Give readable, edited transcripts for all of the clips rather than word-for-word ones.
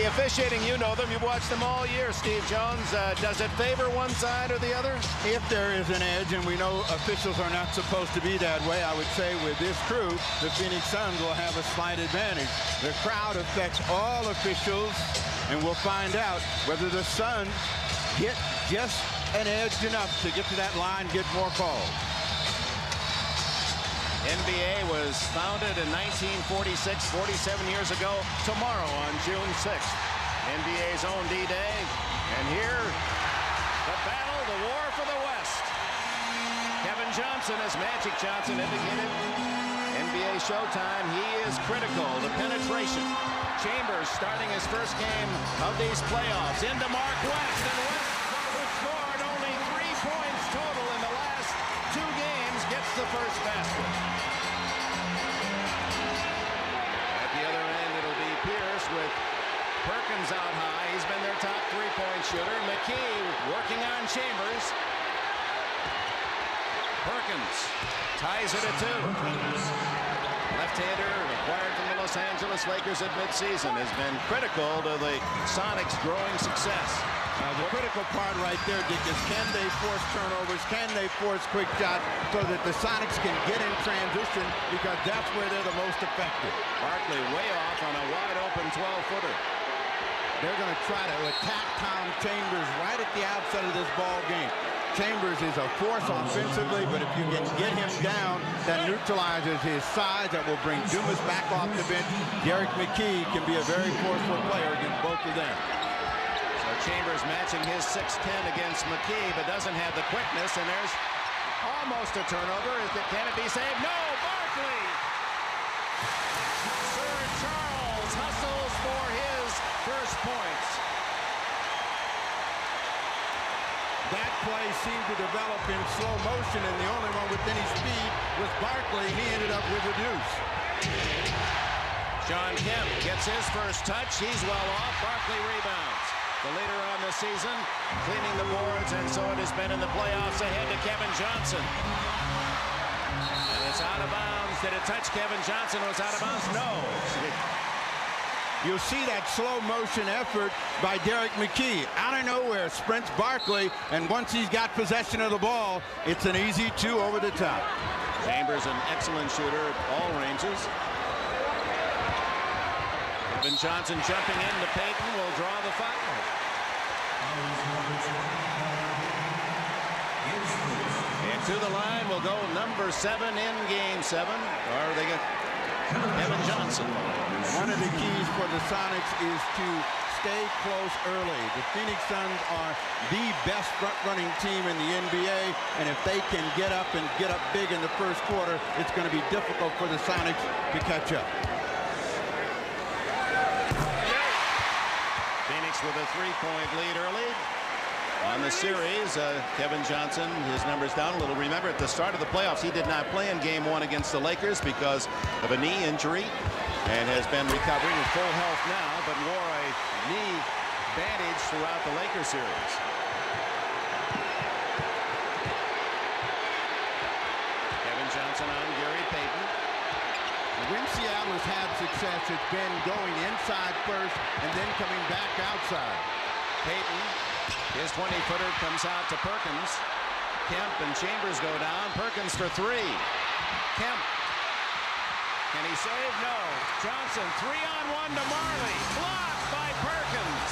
The officiating, you know them. You've watched them all year, Steve Jones. Does it favor one side or the other? If there is an edge, and we know officials are not supposed to be that way, I would say with this crew, the Phoenix Suns will have a slight advantage. The crowd affects all officials, and we'll find out whether the Suns get just an edge enough to get to that line, get more calls. NBA was founded in 1946, 47 years ago tomorrow on June 6th. NBA's own D-Day. And here, the battle, the war for the West. Kevin Johnson, as Magic Johnson indicated, NBA Showtime, he is critical to penetration. Chambers starting his first game of these playoffs into Mark West, and West, who scored only 3 points total in the last 2 games, gets the first basket. At the other end, it'll be Pierce with Perkins out high. He's been their top 3-point shooter. McKee working on Chambers. Perkins ties it at 2. Left-hander acquired from the Los Angeles Lakers at midseason has been critical to the Sonics' growing success. The critical part right there, Dick, is can they force turnovers? Can they force quick shots so that the Sonics can get in transition, because that's where they're the most effective. Barkley way off on a wide-open 12-footer. They're going to try to attack Tom Chambers right at the outset of this ball game. Chambers is a force offensively, but if you can get him down, that neutralizes his size. That will bring Dumas back off the bench. Derek McKee can be a very forceful player against both of them. So Chambers matching his 6'10" against McKee, but doesn't have the quickness, and there's almost a turnover. Can it be saved? No, Barkley! Sir Charles hustles for his first points. That play seemed to develop in slow motion, and the only one with any speed was Barkley. He ended up with a deuce. John Kemp gets his first touch. He's well off. Barkley rebounds. The leader on the season, cleaning the boards, and so it has been in the playoffs ahead to Kevin Johnson. And it's out of bounds. Did it touch Kevin Johnson? Was out of bounds? No. You'll see that slow motion effort by Derek McKee. Out of nowhere, sprints Barkley, and once he's got possession of the ball, it's an easy 2 over the top. Chambers, an excellent shooter at all ranges. Kevin Johnson jumping into Payton will draw the foul. And to the line will go number 7 in game 7. Or they get Kevin Johnson. One of the keys for the Sonics is to stay close early. The Phoenix Suns are the best front-running team in the NBA, and if they can get up and get up big in the first quarter, it's going to be difficult for the Sonics to catch up. Phoenix with a 3-point lead early on the series. Kevin Johnson, his numbers down a little. Remember, at the start of the playoffs, he did not play in game 1 against the Lakers because of a knee injury, and has been recovering in full health now, but wore a knee bandage throughout the Lakers series. Kevin Johnson on Gary Payton. When Seattle has had success, it's been going inside first and then coming back outside. Payton, his 20-footer comes out to Perkins. Kemp and Chambers go down. Perkins for 3. Kemp. Can he save? No. Johnson, 3-on-1 to Marley. Blocked by Perkins.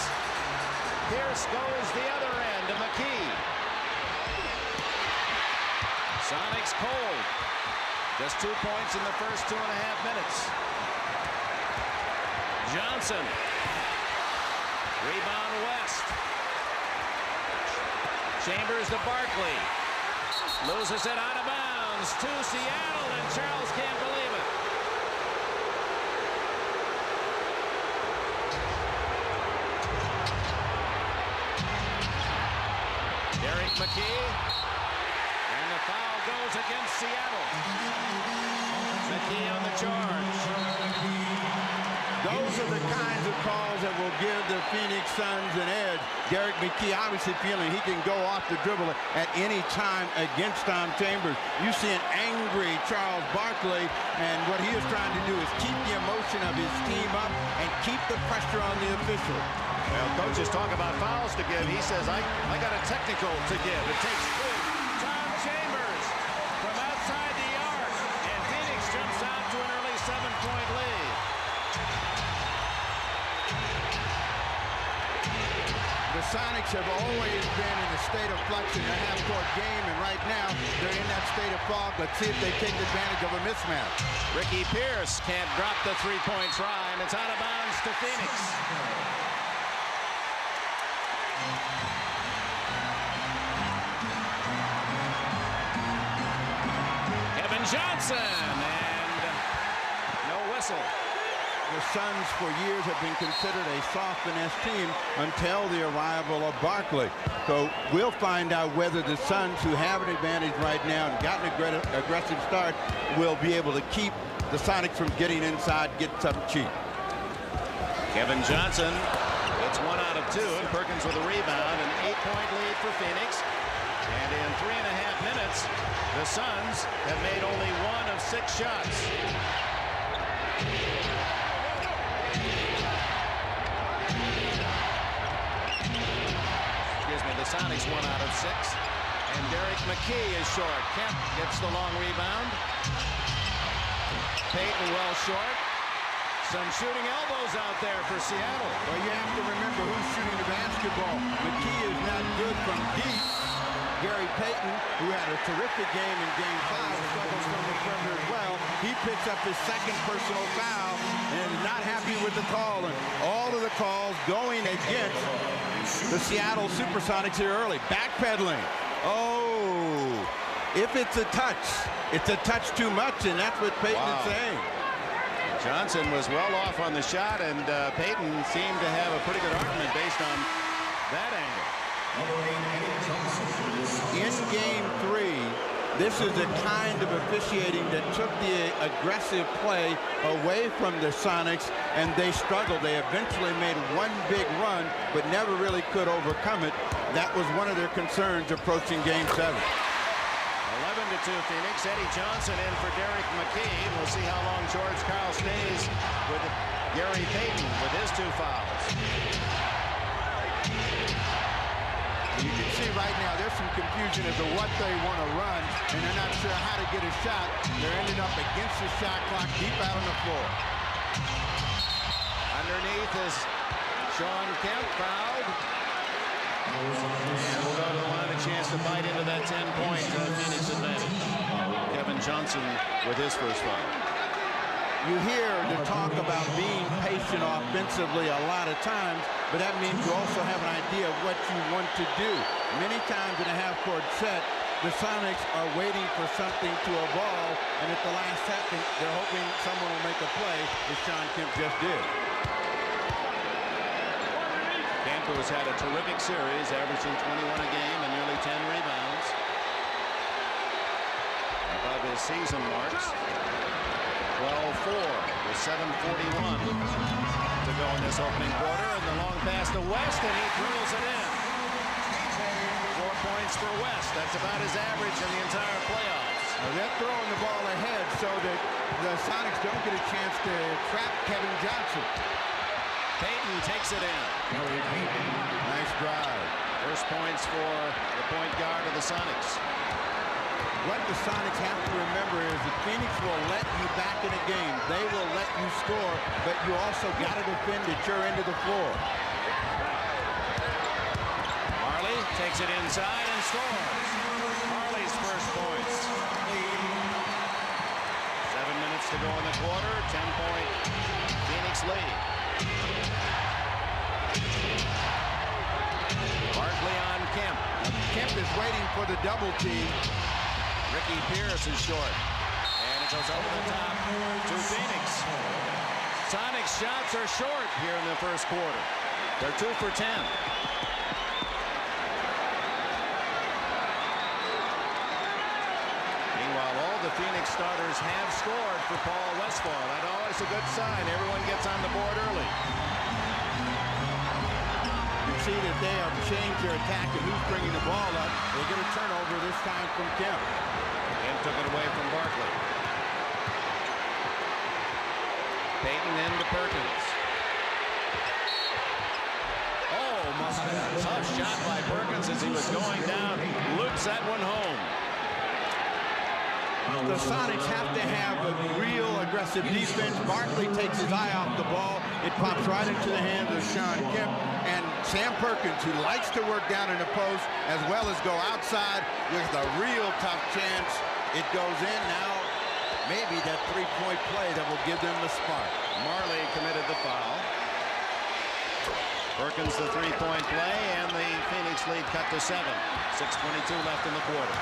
Pierce goes the other end to McKee. Sonics cold. Just 2 points in the first 2.5 minutes. Johnson. Rebound West. Chambers to Barkley. Loses it out of bounds to Seattle, and Charles can't believe it. Derek McKee, and the foul goes against Seattle. McKee on the charge. Those are the kinds of calls that will give the Phoenix Suns an edge. Derek McKee obviously feeling he can go off the dribble at any time against Tom Chambers. You see an angry Charles Barkley, and what he is trying to do is keep the emotion of his team up and keep the pressure on the official. Well, coaches talk about fouls to give. He says, I got a technical to give. It takes two. Tom Chambers from outside the arc, and Phoenix jumps out to an early 7-point lead. The Sonics have always been in a state of flux in the half-court game, and right now they're in that state of fog. Let's see if they take advantage of a mismatch. Ricky Pierce can't drop the three-point try, and it's out of bounds to Phoenix. Kevin Johnson, and no whistle. The Suns for years have been considered a soft finesse team until the arrival of Barkley. So we'll find out whether the Suns, who have an advantage right now and got an aggressive start, will be able to keep the Sonics from getting inside, get something cheap. Kevin Johnson gets 1 out of 2, and Perkins with a rebound. An 8-point lead for Phoenix. And in 3.5 minutes, the Suns have made only 1 of 6 shots. The Sonics 1 out of 6, and Derek McKee is short. Kemp gets the long rebound. Payton well short. Some shooting elbows out there for Seattle. Well, you have to remember who's shooting the basketball. McKee is not good from deep. Gary Payton, who had a terrific game in Game 5, struggles from the perimeter as well. He picks up his second personal foul and is not happy with the call. And all of the calls going against the Seattle SuperSonics here early. Backpedaling. Oh, if it's a touch too much, and that's what Payton is saying. Johnson was well off on the shot, and Payton seemed to have a pretty good argument based on that angle. In Game 3, this is the kind of officiating that took the aggressive play away from the Sonics, and they struggled. They eventually made one big run, but never really could overcome it. That was one of their concerns approaching Game 7. 11-2 Phoenix. Eddie Johnson in for Derek McKee. We'll see how long George Karl stays with Gary Payton with his 2 fouls. You can see right now there's some confusion as to what they want to run, and they're not sure how to get a shot. They're ended up against the shot clock deep out on the floor. Underneath is Sean Kemp fouled. And we'll go to the line, a chance to bite into that 10-point Phoenix advantage. Kevin Johnson with his first foul. You hear the talk about being patient offensively a lot of times, but that means you also have an idea of what you want to do. Many times in a half-court set, the Sonics are waiting for something to evolve, and at the last second, they're hoping someone will make a play, as Sean Kemp just did. Kemp, who has had a terrific series, averaging 21 a game and nearly 10 rebounds. Above his season marks. 12-4 with 7:41 to go in this opening quarter, and the long pass to West, and he drills it in. 4 points for West. That's about his average in the entire playoffs. Now they're throwing the ball ahead so that the Sonics don't get a chance to trap Kevin Johnson. Payton takes it in. Nice drive. First points for the point guard of the Sonics. What the Sonics have to remember is that Phoenix will let you back in a game. They will let you score, but you also got to defend at your end of the floor. Marley takes it inside and scores. Marley's first points. 7 minutes to go in the quarter. 10-point Phoenix lead. Barkley on Kemp. Kemp is waiting for the double team. Ricky Pierce is short. And it goes over the top to Phoenix. Sonics shots are short here in the first quarter. They're 2 for 10. Meanwhile, all the Phoenix starters have scored for Paul Westphal. That's always a good sign. Everyone gets on the board early. You see that they have changed their attack and who's bringing the ball up. They get a turnover this time from Kemp. And took it away from Barkley. Payton into Perkins. Oh, my. Tough shot by Perkins as he was going down. Loops that one home. The Sonics have to have a real aggressive defense. Barkley takes his eye off the ball. It pops right into the hands of Sean Kemp. And Sam Perkins, who likes to work down in the post as well as go outside with a real tough chance. It goes in now. Maybe that three-point play that will give them the spark. Marley committed the foul. Perkins the three-point play, and the Phoenix lead cut to 7. 6:22 left in the quarter.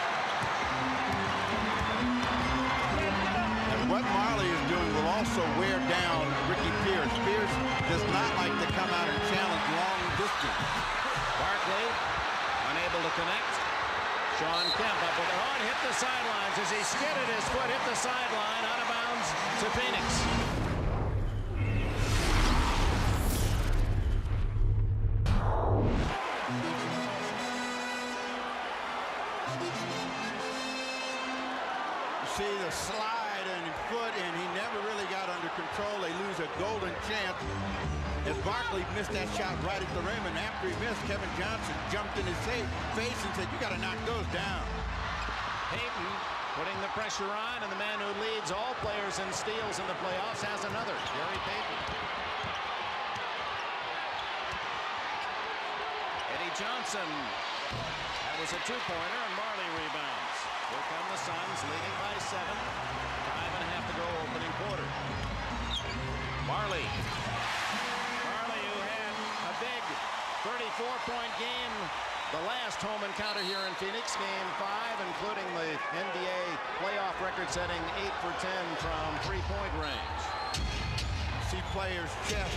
And what Marley is doing will also wear down Ricky Pierce. Pierce does not like to come out and challenge long distance. Barkley unable to connect. Sean Kemp up with it on, hit the sidelines as he skidded his foot, hit the sideline, out of bounds to Phoenix. You see the slide and foot, and he never really got under control. They lose a golden chance. As Barkley missed that shot right at the rim, and after he missed, Kevin Johnson jumped in his face and said, "You got to knock those down." Payton putting the pressure on, and the man who leads all players in steals in the playoffs has another, Gary Payton. Eddie Johnson. That was a two-pointer, and Marley rebounds. Here come the Suns, leading by 7. 5.5 to go, opening quarter. Marley. Who had a big 34-point game, the last home encounter here in Phoenix, game 5, including the NBA playoff record-setting 8 for 10 from three-point range. See players' chest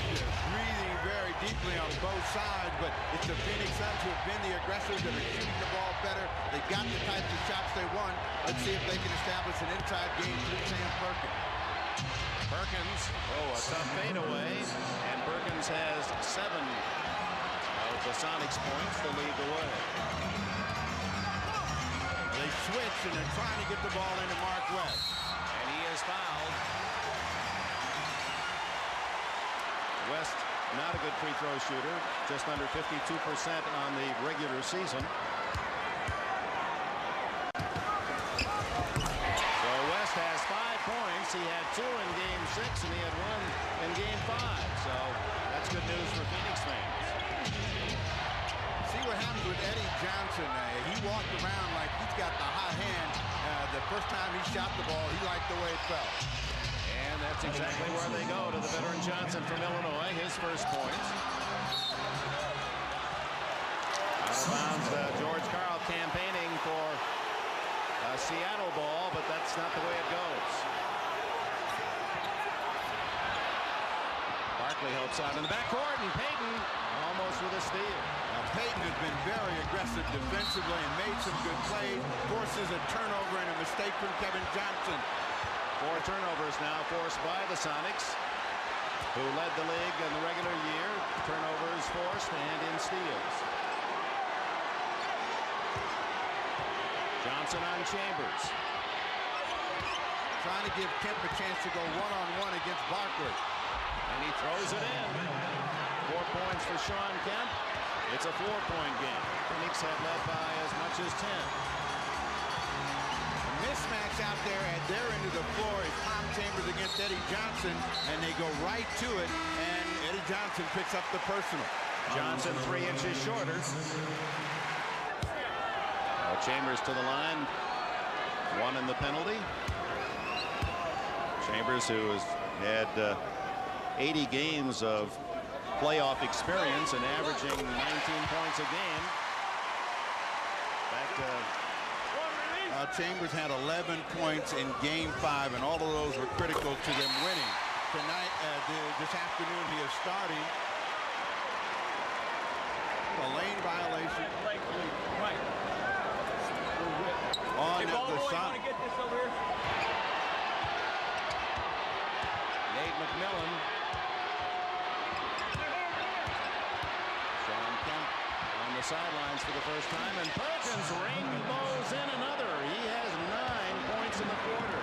breathing very deeply on both sides, but it's the Phoenix Suns who have been the aggressors that are shooting the ball better. They got the types of shots they want. Let's see if they can establish an inside game through Sam Perkins. Perkins, a tough fadeaway, and Perkins has 7 of the Sonics points to lead the way. They switch, and they're trying to get the ball into Mark West. And he is fouled. West, not a good free throw shooter, just under 52% on the regular season. So West has 5 points. He had 2 in game 6, and he had 1 in game 5. So that's good news for Phoenix fans. See what happens with Eddie Johnson. He walked around like he's got the hot hand. The first time he shot the ball, he liked the way it felt. And that's exactly where they go, to the veteran Johnson from Illinois, his first points. Out of bounds, George Karl campaigning for a Seattle ball, but that's not the way it goes. Barkley helps out in the backcourt, and Payton almost with a steal. Now, Payton has been very aggressive defensively and made some good plays, forces a turnover and a mistake from Kevin Johnson. 4 turnovers now forced by the Sonics, who led the league in the regular year. Turnovers forced and in steals. Johnson on Chambers. Trying to give Kemp a chance to go one-on-one against Barkley. And he throws it in. 4 points for Sean Kemp. It's a 4-point game. Phoenix had led by as much as 10. Mismatch out there at their end of the floor is Tom Chambers against Eddie Johnson, and they go right to it, and Eddie Johnson picks up the personal. Johnson 3 inches shorter. Chambers to the line, 1 in the penalty. Chambers, who has had 80 games of playoff experience and averaging 19 points a game. Back to Chambers had 11 points in game 5, and all of those were critical to them winning. Tonight, this afternoon, he is starting. A lane violation. Right. On Hey, the Baltimore, you side. want to get this over here? Nate McMillan. Sean Kemp on the sidelines for the first time, and Perkins rainbows in another. He has 9 points in the quarter.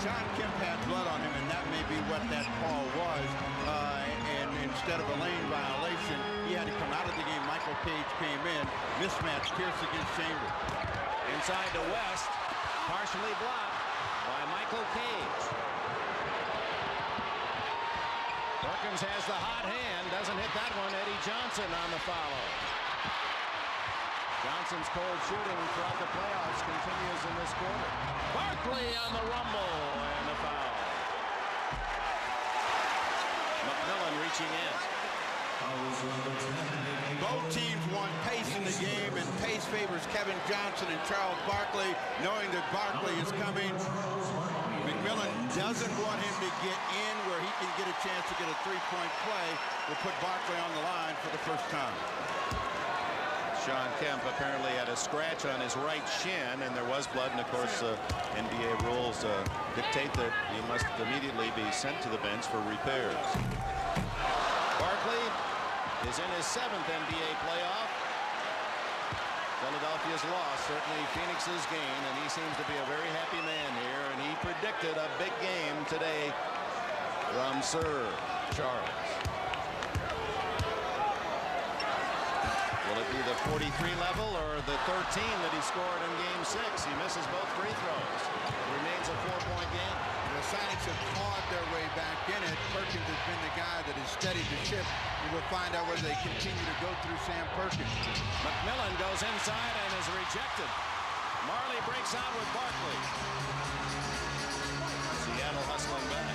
Sean Kemp had blood on him, and that may be what that call was. And instead of a lane violation, he had to come out of the game. Michael Cage came in. Mismatch, Pierce against Chambers. Inside to West, partially blocked by Michael Cage. Perkins has the hot hand, doesn't hit that one. Eddie Johnson on the follow. Johnson's cold shooting throughout the playoffs continues in this quarter. Barkley on the rumble and the foul. McMillan reaching in. Both teams want pace in the game, and pace favors Kevin Johnson and Charles Barkley, knowing that Barkley is coming. McMillan doesn't want him to get in where he can get a chance to get a three-point play. Will put Barkley on the line for the first time. Sean Kemp apparently had a scratch on his right shin, and there was blood, and of course NBA rules dictate that he must immediately be sent to the bench for repairs. Barkley is in his 7th NBA playoff. Philadelphia's loss, certainly Phoenix's gain, and he seems to be a very happy man here, and he predicted a big game today from Sir Charles. Will it be the 43 level or the 13 that he scored in Game 6? He misses both free throws. It remains a 4-point game. The Sonics have clawed their way back in it. Perkins has been the guy that has steadied the ship. We will find out whether they continue to go through Sam Perkins. McMillan goes inside and is rejected. Marley breaks out with Barkley. Seattle hustling back.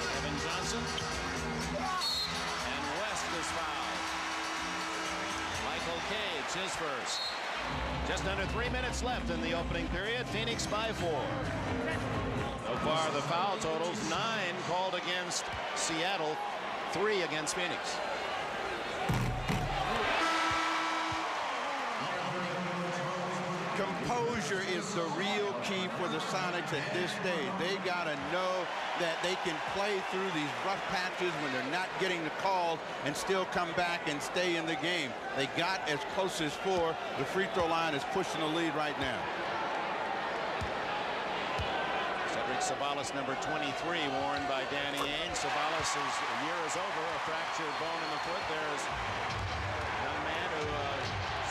Kevin Johnson. And West is fouled. Michael Cage, his first. Just under 3 minutes left in the opening period. Phoenix by 4. So far, the foul totals 9 called against Seattle, 3 against Phoenix. Composure is the real key for the Sonics at this stage. They got to know that they can play through these rough patches when they're not getting the calls and still come back and stay in the game. They got as close as 4. The free throw line is pushing the lead right now. Sabalas, number 23, worn by Danny Ainge. Sabalas' year is over, a fractured bone in the foot. There's a young man who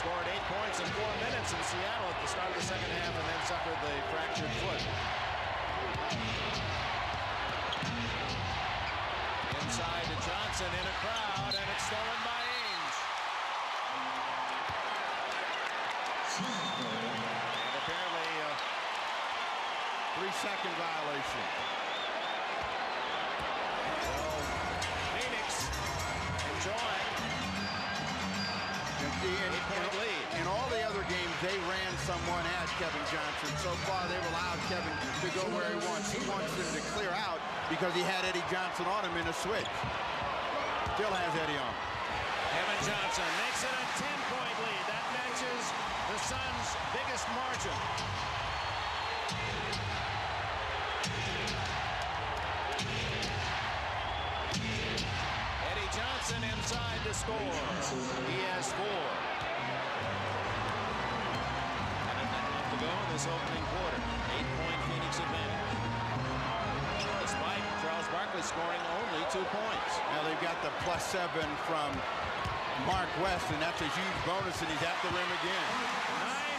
scored 8 points in 4 minutes in Seattle at the start of the second half and then suffered the fractured foot. Inside to Johnson in a crowd, and it's stolen by Ainge. And apparently 3-second violation. Well, Phoenix enjoying And 8-point lead. In all the other games, they ran someone at Kevin Johnson. So far, they've allowed Kevin to go where he wants. He wants them to clear out because he had Eddie Johnson on him in a switch. Still has Eddie on. Kevin Johnson makes it a 10-point lead. That matches the Suns' biggest margin. Eddie Johnson inside to score. He has 4. And a minute left to go in this opening quarter. 8-point Phoenix advantage. Despite Charles Barkley scoring only 2 points. Now they've got the +7 from Mark West, and that's a huge bonus, and he's at the rim again.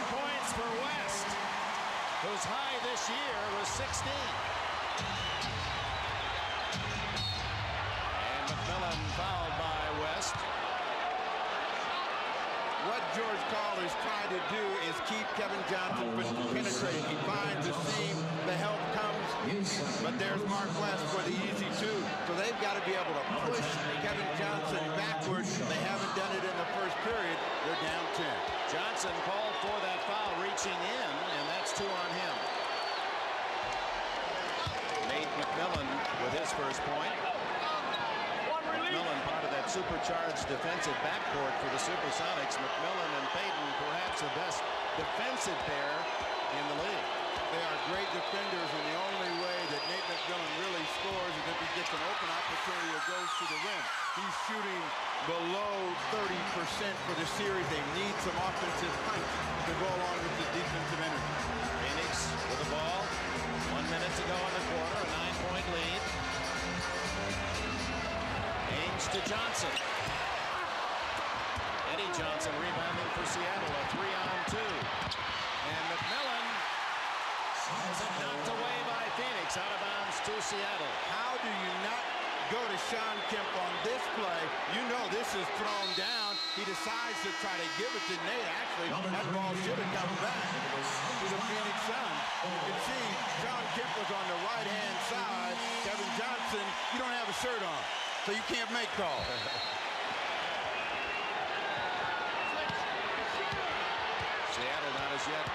9 points for West, whose high this year was 16. And McMillan fouled by West. What George Karl is trying to do is keep Kevin Johnson from penetrating. He finds the seam, the help comes, but there's Mark West for the easy 2. So they've got to be able to push Kevin Johnson backwards. They haven't done it in the first period. They're down 10. Johnson called for that foul, reaching in, and that's 2 on him. Nate McMillan with his first point. McMillan, part of that supercharged defensive backcourt for the SuperSonics. McMillan and Payton, perhaps the best defensive pair in the league. They are great defenders, and the only way that Nate McMillan really for the series. They need some offensive punch to go along with the defensive energy. Phoenix with the ball. 1 minute to go in the quarter. A 9-point lead. Ainge to Johnson. Eddie Johnson rebounding for Seattle. A 3-on-2. And McMillan has it knocked away by Phoenix. Out of bounds to Seattle. How do you not go to Sean Kemp on this play? You know this is thrown down. He decides to try to give it to Nate. Actually, that ball should have come back to the Phoenix Suns. You can see Sean Kemp was on the right-hand side. Kevin Johnson, you don't have a shirt on, so you can't make calls. Seattle not as yet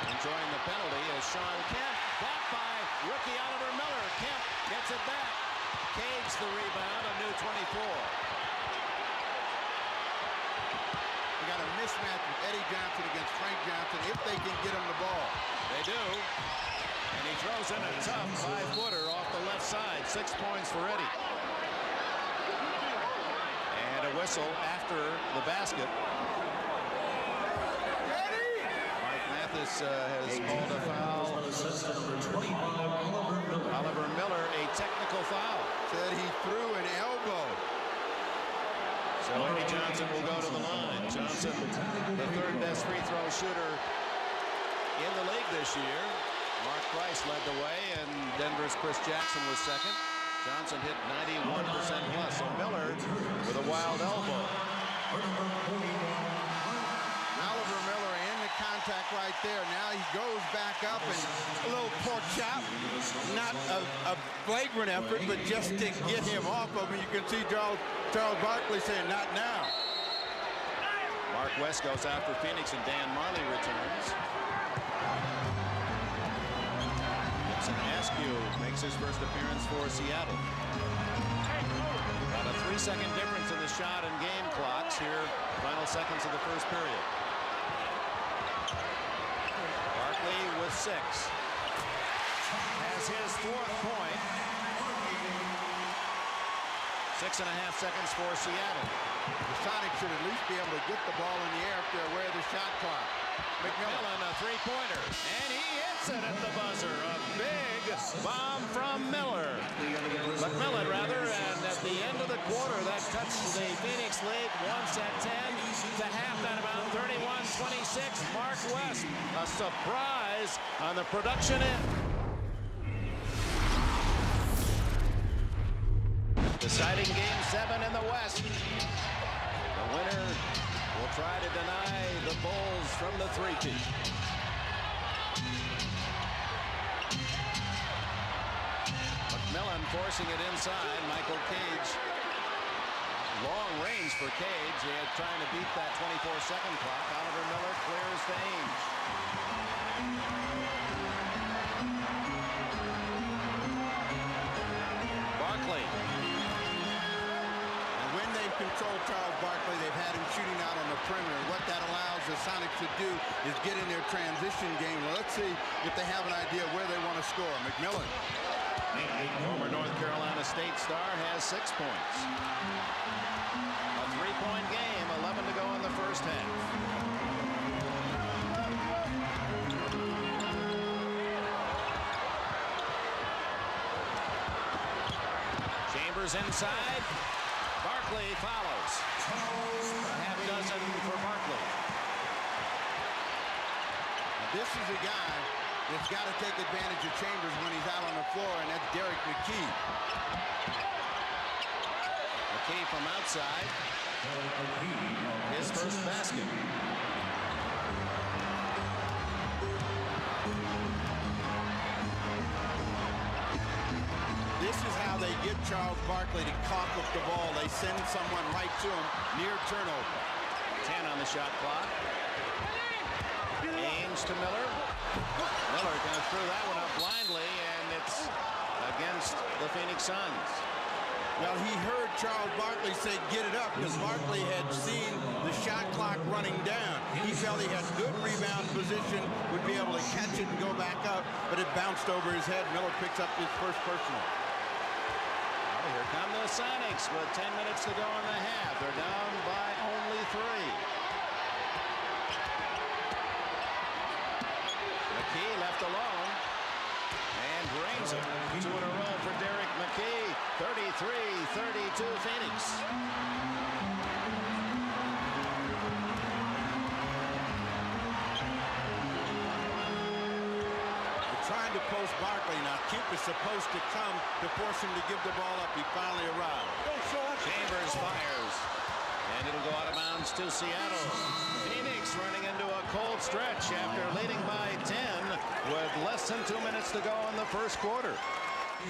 enjoying the penalty as Sean Kemp blocked by rookie Oliver Miller. Kemp gets it back. Cage the rebound, a new 24. You got a mismatch with Eddie Johnson against Frank Johnson if they can get him the ball. They do. And he throws in a tough 5-footer off the left side. 6 points for Eddie. And a whistle after the basket. Mathis has called a foul. Oliver Miller, a technical foul. Said he threw an elbow. So Eddie Johnson will go to the line. Johnson, the third best free throw shooter in the league this year. Mark Price led the way, and Denver's Chris Jackson was second. Johnson hit 91% plus. So Miller with a wild elbow. Oliver Miller in the contact right there. Now he goes back up and a little pork chop. Not a flagrant effort, but just to get him off of him. You can see Charles Barkley saying, not now. Mark West goes after Phoenix, and Dan Marley returns. Gibson Askew makes his first appearance for Seattle. About a 3-second difference in the shot and game clocks here. Final seconds of the first period. Barkley with 6. Has his 4th point. 6.5 seconds for Seattle. The Sonics should at least be able to get the ball in the air if they're aware of the shot clock. McMillan, a 3-pointer, and he hits it at the buzzer. A big bomb from Miller. McMillan, rather, and at the end of the quarter, that cuts the Phoenix lead once at 10 to halftime, about 31-26. Mark West, a surprise on the production end. Deciding Game 7 in the West. The winner will try to deny the Bulls from the three-peat. McMillan forcing it inside. Michael Cage. Long range for Cage. He had trying to beat that 24-second clock. Oliver Miller clears to Ainge. Barkley. When they've controlled Charles Barkley, they've had him shooting out on the perimeter. What that allows the Sonics to do is get in their transition game. Well, let's see if they have an idea where they want to score. McMillan. Former North Carolina State star has 6 points. A 3-point game, 11 to go in the first half. Chambers inside. Barkley follows. A half dozen for Barkley. This is a guy that's got to take advantage of Chambers when he's out on the floor, and that's Derek McKee. McKee from outside. His first basket. This is how they get Charles Barkley to cough up the ball. They send someone right to him near turnover. 10 on the shot clock. Ainge to Miller. Miller going to throw that one up blindly, and it's against the Phoenix Suns. Well, he heard Charles Barkley say, get it up, because Barkley had seen the shot clock running down. He felt he had good rebound position, would be able to catch it and go back up, but it bounced over his head. Miller picks up his first personal. Well, here come the Sonics with 10 minutes to go in the half. They're down by only three. McKee left alone and drains it. Two in a row for Derek McKee. 33-32 Phoenix. Trying to post Barkley now. Kemp is supposed to come to force him to give the ball up. He finally arrived. Chambers fires, and it'll go out of bounds to Seattle. Phoenix running into a cold stretch after leading by 10 with less than 2 minutes to go in the first quarter.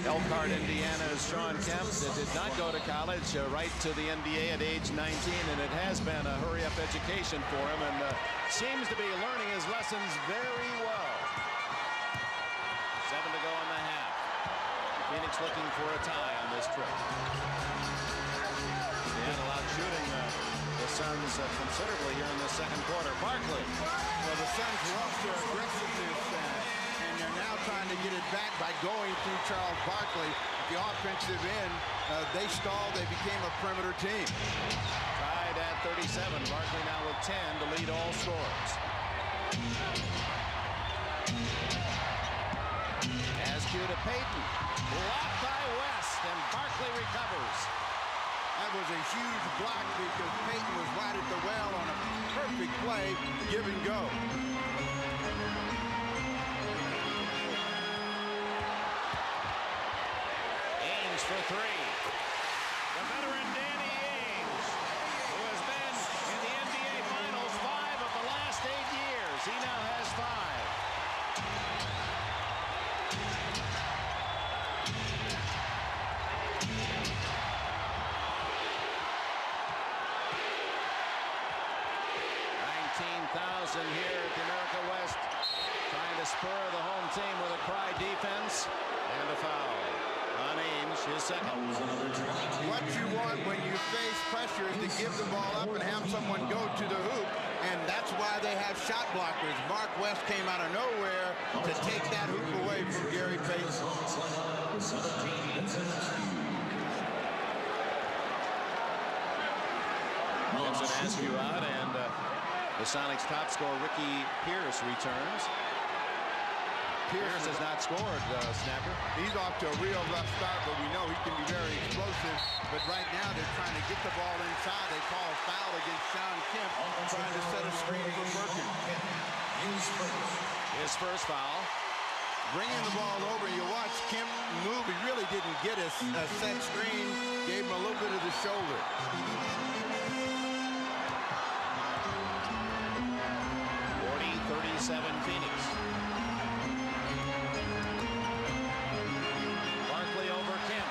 Elkhart, Indiana's Sean Kemp that did not go to college, right to the NBA at age 19, and it has been a hurry-up education for him, and seems to be learning his lessons very well. 7 to go in the half. Phoenix looking for a tie on this trip. Seattle out shooting the Suns considerably here in the second quarter. Barkley. Well, the Suns lost their aggressiveness, and they're now trying to get it back by going through Charles Barkley. The offensive end, they stalled. They became a perimeter team. Tied at 37. Barkley now with 10 to lead all scorers. Askew to Payton. Blocked by West, and Barkley recovers. That was a huge block because Payton was right at the well on a perfect play, give and go. Ainge for three. The veteran Danny Ainge, who has been in the NBA Finals 5 of the last 8 years. He now has 5. Here at the America West, trying to spur the home team with a cry defense and a foul on Ainge, his second. What you want when you face pressure is to give the ball up and have someone go to the hoop, and that's why they have shot blockers. Mark West came out of nowhere to take that hoop away from Gary Payton. Vincent Askew out, and the Sonics' top scorer, Ricky Pierce, returns. Pierce has not scored, Snapper. He's off to a real rough start, but we know he can be very explosive. But right now, they're trying to get the ball inside. They call a foul against Sean Kemp, trying to set a screen for Birkin. His first foul. Bringing the ball over, you watch Kemp move. He really didn't get a set screen. Gave him a little bit of the shoulder. 37 Phoenix. Barkley over Kemp.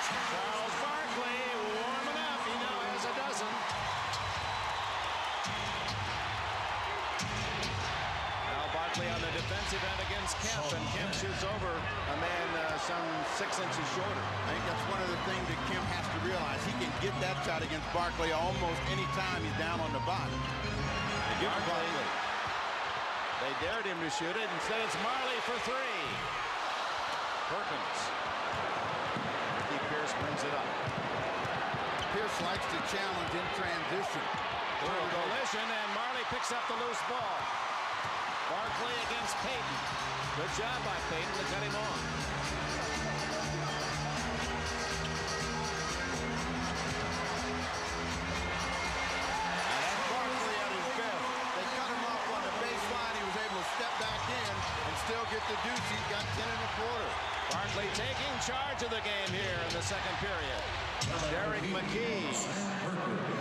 Charles Barkley warming up. He now has a dozen. Now Barkley on the defensive end against Kemp, and Kemp shoots over a man some 6 inches shorter. I think that's one of the things that Kemp has to realize. He can get that shot against Barkley almost any time he's down on the box. Barkley. They dared him to shoot it. Instead, it's Marley for three. Perkins. Ricky Pierce brings it up. Pierce likes to challenge in transition. Through collision, and Marley picks up the loose ball. Barkley against Payton. Good job by Payton to cut him off. Step back in and still get the deuce. He's got 10 in the quarter. Barkley taking charge of the game here in the second period. Derek McKee,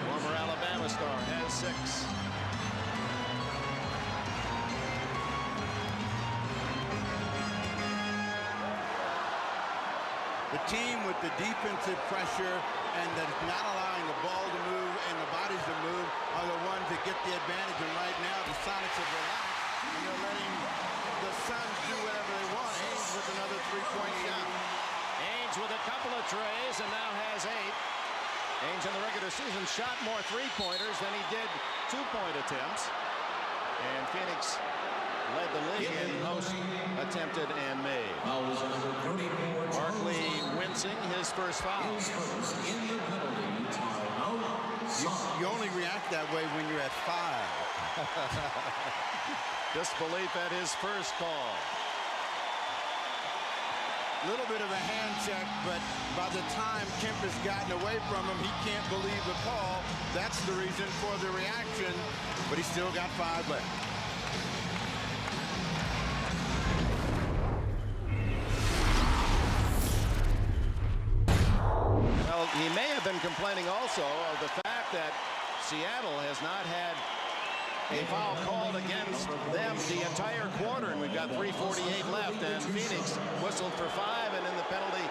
former Alabama star, has 6. The team with the defensive pressure and not allowing the ball to move and the bodies to move are the ones that get the advantage. And right now, the Sonics have relaxed. And they're letting the Suns do whatever they want. Ainge with another three-point shot. Ainge with a couple of trays and now has 8. Ainge in the regular season shot more three-pointers than he did two-point attempts. And Phoenix led the league in most attempted and made. Barkley wincing his first foul. You only react that way when you're at 5. Disbelief at his first call. Little bit of a hand check, but by the time Kemp has gotten away from him, he can't believe the call. That's the reason for the reaction, but he's still got 5 left. Well, he may have been complaining also of the fact that Seattle has not had a foul called against them the entire quarter, and we've got 3:48 left, and Phoenix whistled for 5, and in the penalty,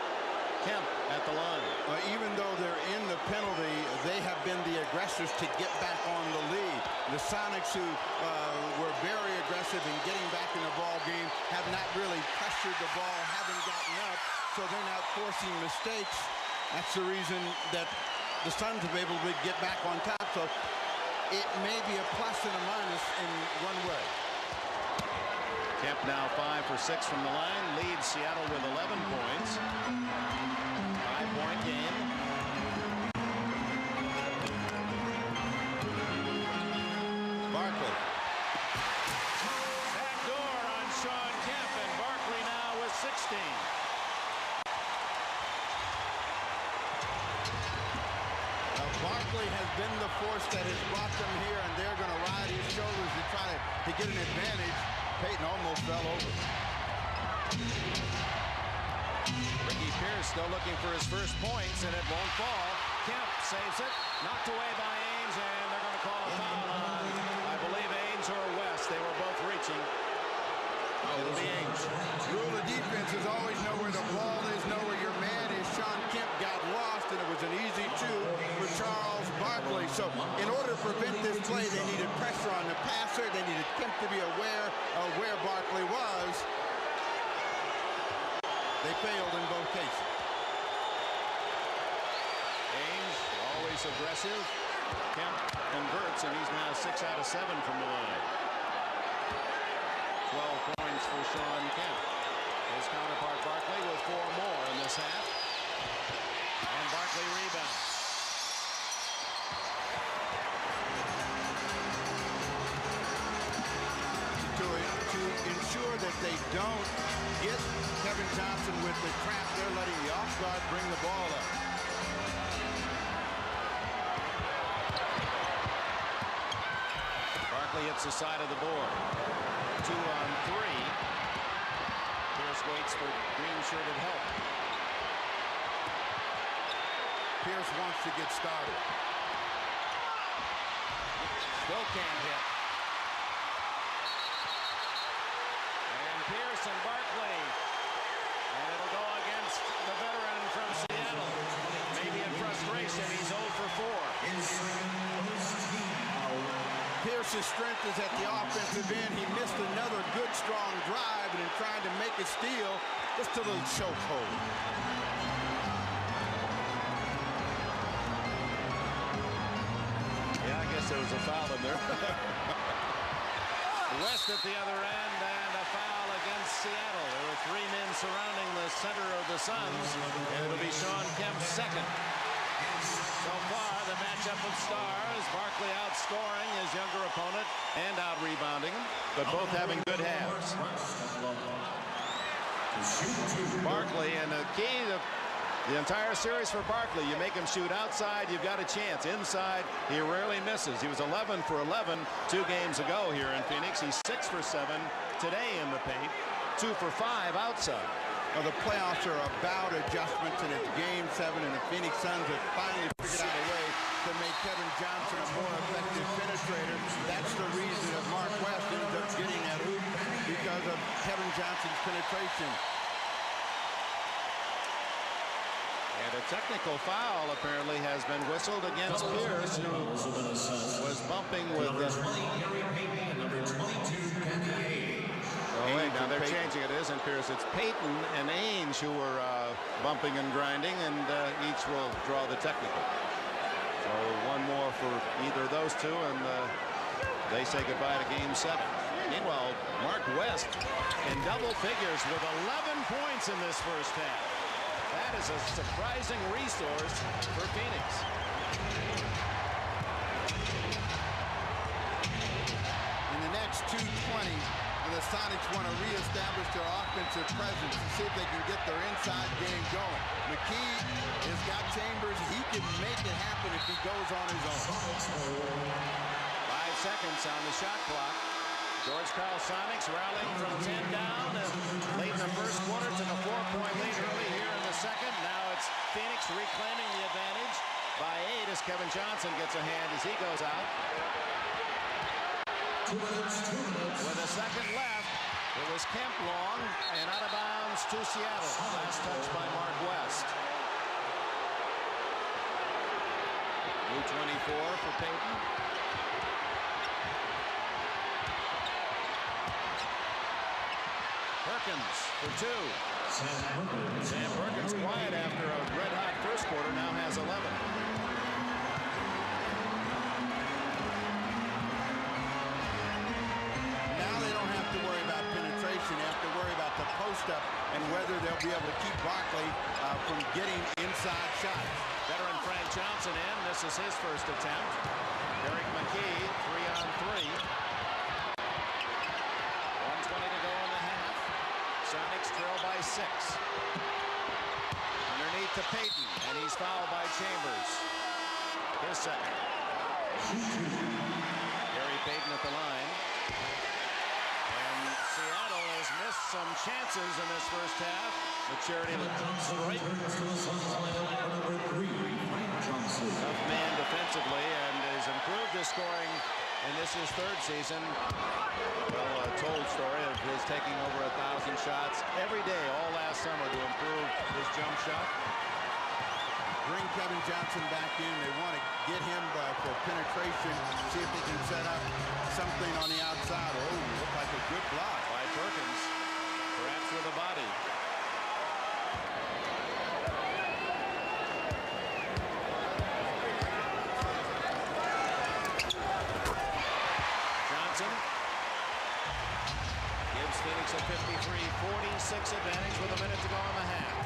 Kemp at the line. Even though they're in the penalty, they have been the aggressors to get back on the lead. The Sonics, who were very aggressive in getting back in the ball game, have not really pressured the ball, haven't gotten up, so they're not forcing mistakes. That's the reason that the Suns have been able to get back on top. So it may be a plus and a minus in one way. Kemp now 5 for 6 from the line, leads Seattle with 11 points. 5-point game. Barkley. Backdoor on Sean Kemp, and Barkley now with 16. Barkley has been the force that has brought them here, and they're going to ride his shoulders to try to get an advantage. Peyton almost fell over. Ricky Pierce still looking for his first points, and it won't fall. Kemp saves it, knocked away by Ames, and they're going to call a foul on, I believe, Ames or West. They were both reaching. It'll be Ames. Rule of defense is always know where the ball is, know where your man is. Sean Kemp got lost, and it was an easy 2 for Charles Barkley. So in order to prevent this play, they needed pressure on the passer. They needed Kemp to be aware of where Barkley was. They failed in both cases. Ames, always aggressive. Kemp converts, and he's now 6 out of 7 from the line. 12 points for Sean Kemp. His counterpart Barkley with 4 more in this half. And Barkley rebounds. To ensure that they don't get Kevin Johnson with the trap, they're letting the off guard bring the ball up. Barkley hits the side of the board. 2 on 3. Pierce waits for green-shirted help. Pierce wants to get started. Still can't hit. And Pierce and Barkley. And it'll go against the veteran from Seattle. Maybe in frustration, he's 0 for 4. Pierce's strength is at the offensive end. He missed another good, strong drive, and in trying to make a steal, just a little chokehold. Yeah, I guess there was a foul in there. West at the other end, and a foul against Seattle. There were 3 men surrounding the center of the Suns, and it'll be Sean Kemp's second. So far, the matchup of stars, Barkley outscoring his younger opponent and out-rebounding him, but both having good halves. Barkley, and the key to the entire series for Barkley, you make him shoot outside, you've got a chance. Inside, he rarely misses. He was 11 for 11 2 games ago here in Phoenix. He's 6 for 7 today in the paint, 2 for 5 outside. Well, the playoffs are about adjustments, and it's Game 7, and the Phoenix Suns have finally figured out a way to make Kevin Johnson a more effective penetrator. That's the reason that Mark West ends up getting that hoop, because of Kevin Johnson's penetration. And a technical foul apparently has been whistled against Pierce, who was bumping with the... Oh, wait, now they're changing it. It isn't Pierce. It's Peyton and Ainge who were bumping and grinding, and each will draw the technical. So 1 more for either of those 2, and they say goodbye to Game 7. Meanwhile, Mark West in double figures with 11 points in this first half. That is a surprising resource for Phoenix. 2:20, and the Sonics want to reestablish their offensive presence to see if they can get their inside game going. McKee has got Chambers. He can make it happen if he goes on his own. 5 seconds on the shot clock. George Karl Sonics rallying from 10 down, and late in the first quarter took a 4-point lead early here in the second. Now it's Phoenix reclaiming the advantage by 8 as Kevin Johnson gets a hand as he goes out. With a second left, it was Kemp long and out of bounds to Seattle. Last touch by Mark West. Blue 24 for Payton. Perkins for 2. Sam Perkins quiet after a red-hot first quarter, now has 11. Now they don't have to worry about penetration. They have to worry about the post-up and whether they'll be able to keep Barkley from getting inside shots. Veteran Frank Johnson in. This is his first attempt. Derek McKee, 3-on-3. 1:20 to go in the half. Sonics trail by 6. Underneath to Payton, and he's fouled by Chambers. His second. Gary Payton at the line. And Seattle has missed some chances in this first half. The charity strike. Tough man defensively and has improved his scoring in this his third season. Well, a told story of his taking over 1,000 shots every day all last summer to improve his jump shot. Bring Kevin Johnson back in. They want to get him for penetration, see if they can set up something on the outside. Oh, looked like a good block By Perkins, perhaps with a body. Johnson gives Phoenix a 53-46 advantage with a minute to go in the half.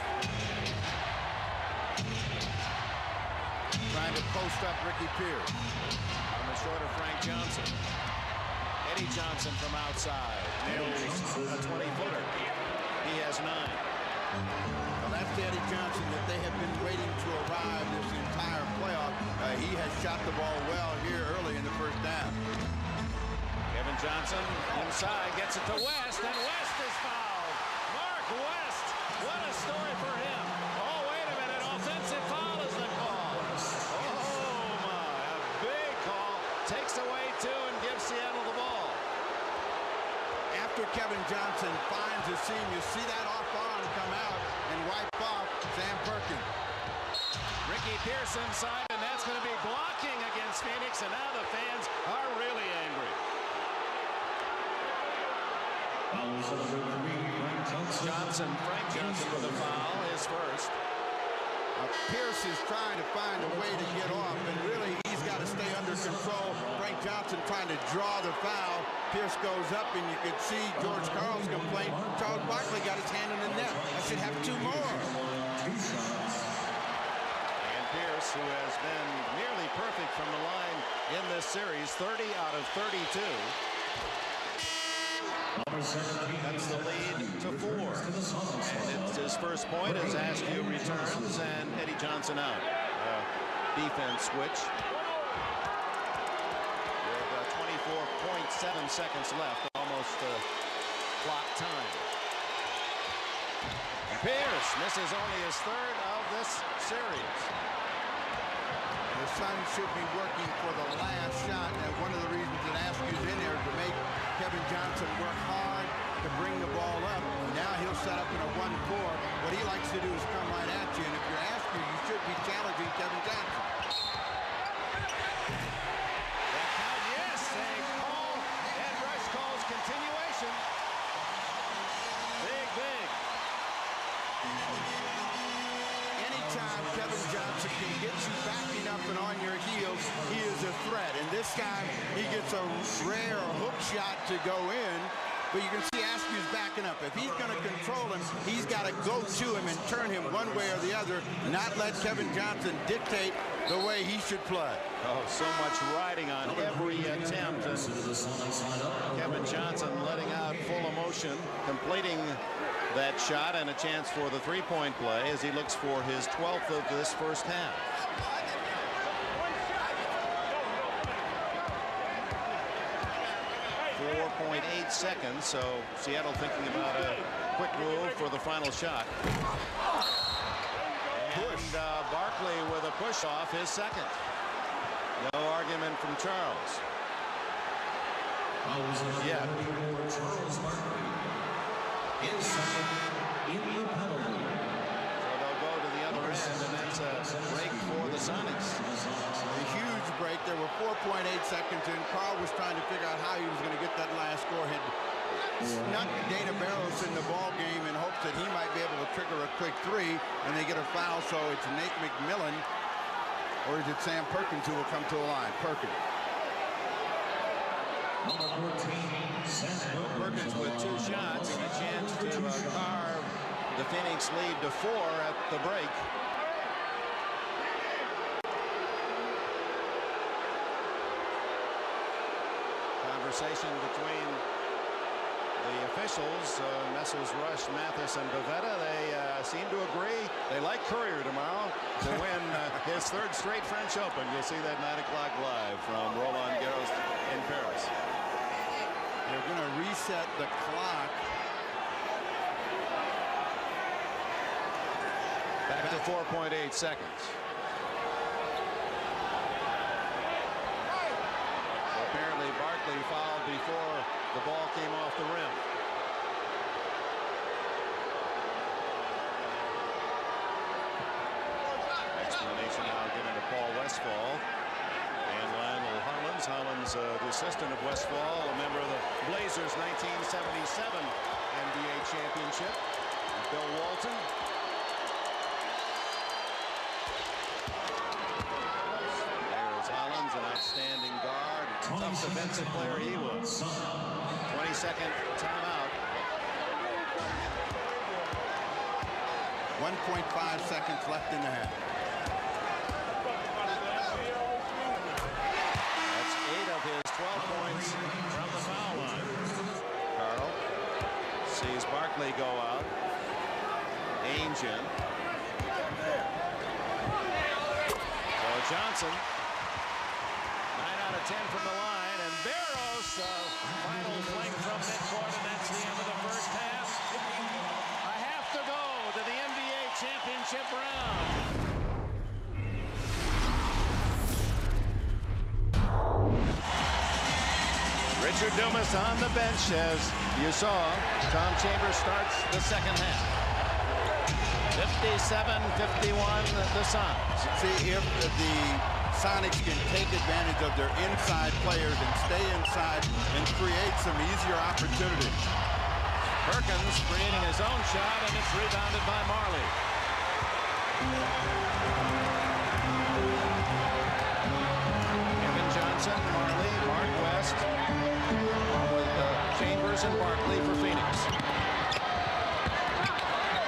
Trying to post up Ricky Pierce. On the shorter Frank Johnson. Eddie Johnson from outside. Nails a 20-footer. He has 9. Well, that's the Eddie Johnson that they have been waiting to arrive this entire playoff. He has shot the ball well here early in the first half. Kevin Johnson inside, gets it to West, and West is fouled. Mark West, what a story for him. Oh, wait a minute, offensive foul is the call. Oh, my, a big call. Takes away 2 and gives Seattle the ball. After Kevin Johnson finds a seam, you see that off arm come out and wipe off Sam Perkins. Ricky Pierce inside, and that's going to be blocking against Phoenix, and now the fans are really angry. Frank Johnson with a foul, his first. Pierce is trying to find a way to get off, and really he's got to stay under control. Frank Johnson trying to draw the foul. Pierce goes up, and you could see George Karl's complaint. Charles Barkley got his hand in the net. I should have 2 more. And Pierce, who has been nearly perfect from the line in this series, 30 out of 32. That's the lead to 4. And it's his first point as Askew returns and Eddie Johnson out. Defense switch. With 24.7 seconds left, almost clock time. Pierce misses only his 3rd of this series. The Suns should be working for the last shot, and one of the reasons that Askew's in there is to make Kevin Johnson work hard to bring the ball up. Now he'll set up in a 1-4. What he likes to do is come right at you, and if you're Askew, you should be challenging Kevin Johnson. That count, yes, a call, and Rush calls continuation. Big. Anytime Kevin Johnson can get you backing up and on your heels, he is a threat. And this time, he gets a rare hook shot to go in. But you can see Askew's backing up. If he's going to control him, he's got to go to him and turn him one way or the other, not let Kevin Johnson dictate the way he should play. Oh, so much riding on every attempt. Kevin Johnson letting out full emotion, completing that shot, and a chance for the three-point play as he looks for his 12th of this first half. .8 seconds, so Seattle thinking about a quick move for the final shot. And Barkley with a push off, his second. No argument from Charles. Yeah. Charles Barkley is second in the penalty. So they'll go to the other end, and that's a break for the Sonics. A huge break. There were 4.8 seconds in. Carl was trying to figure out how he was going to get that last score. Had snuck Dana Barros in the ball game in hopes that he might be able to trigger a quick three, and they get a foul. So it's Nate McMillan, or is it Sam Perkins who will come to the line? Perkins. Number 14, Sam Perkins with 2 shots and a chance to carve the Phoenix lead to 4 at the break. Conversation between the officials, Messrs. Rush, Mathis, and Bavetta. They seem to agree. They like Courier tomorrow to win his 3rd straight French Open. You'll see that 9 o'clock live from Roland Garros in Paris. They're going to reset the clock. Back to 4.8 seconds. Apparently Barkley fouled before the ball came off the rim. Explanation now given to Paul Westphal and Lionel Hollins. Hollins, the assistant of Westphal, a member of the Blazers 1977 NBA championship. Bill Walton. There's Hollins, an outstanding guard. Tough defensive player he was. 22nd timeout. 1.5 seconds left in the half. That's 8 of his 12 points from the foul line. Carl sees Barkley go out. Ainge in. So Johnson, 9 out of 10 from the line, and Barros, final fling from midcourt, and that's the end of the first half. I have to go to the NBA championship round. Richard Dumas on the bench, as you saw. Tom Chambers starts the second half. 57-51, the Sonics. See, if the Sonics can take advantage of their inside players and stay inside and create some easier opportunities. Perkins creating his own shot, and it's rebounded by Marley. Kevin Johnson, Marley, Mark West, along with Chambers and Barkley for Phoenix.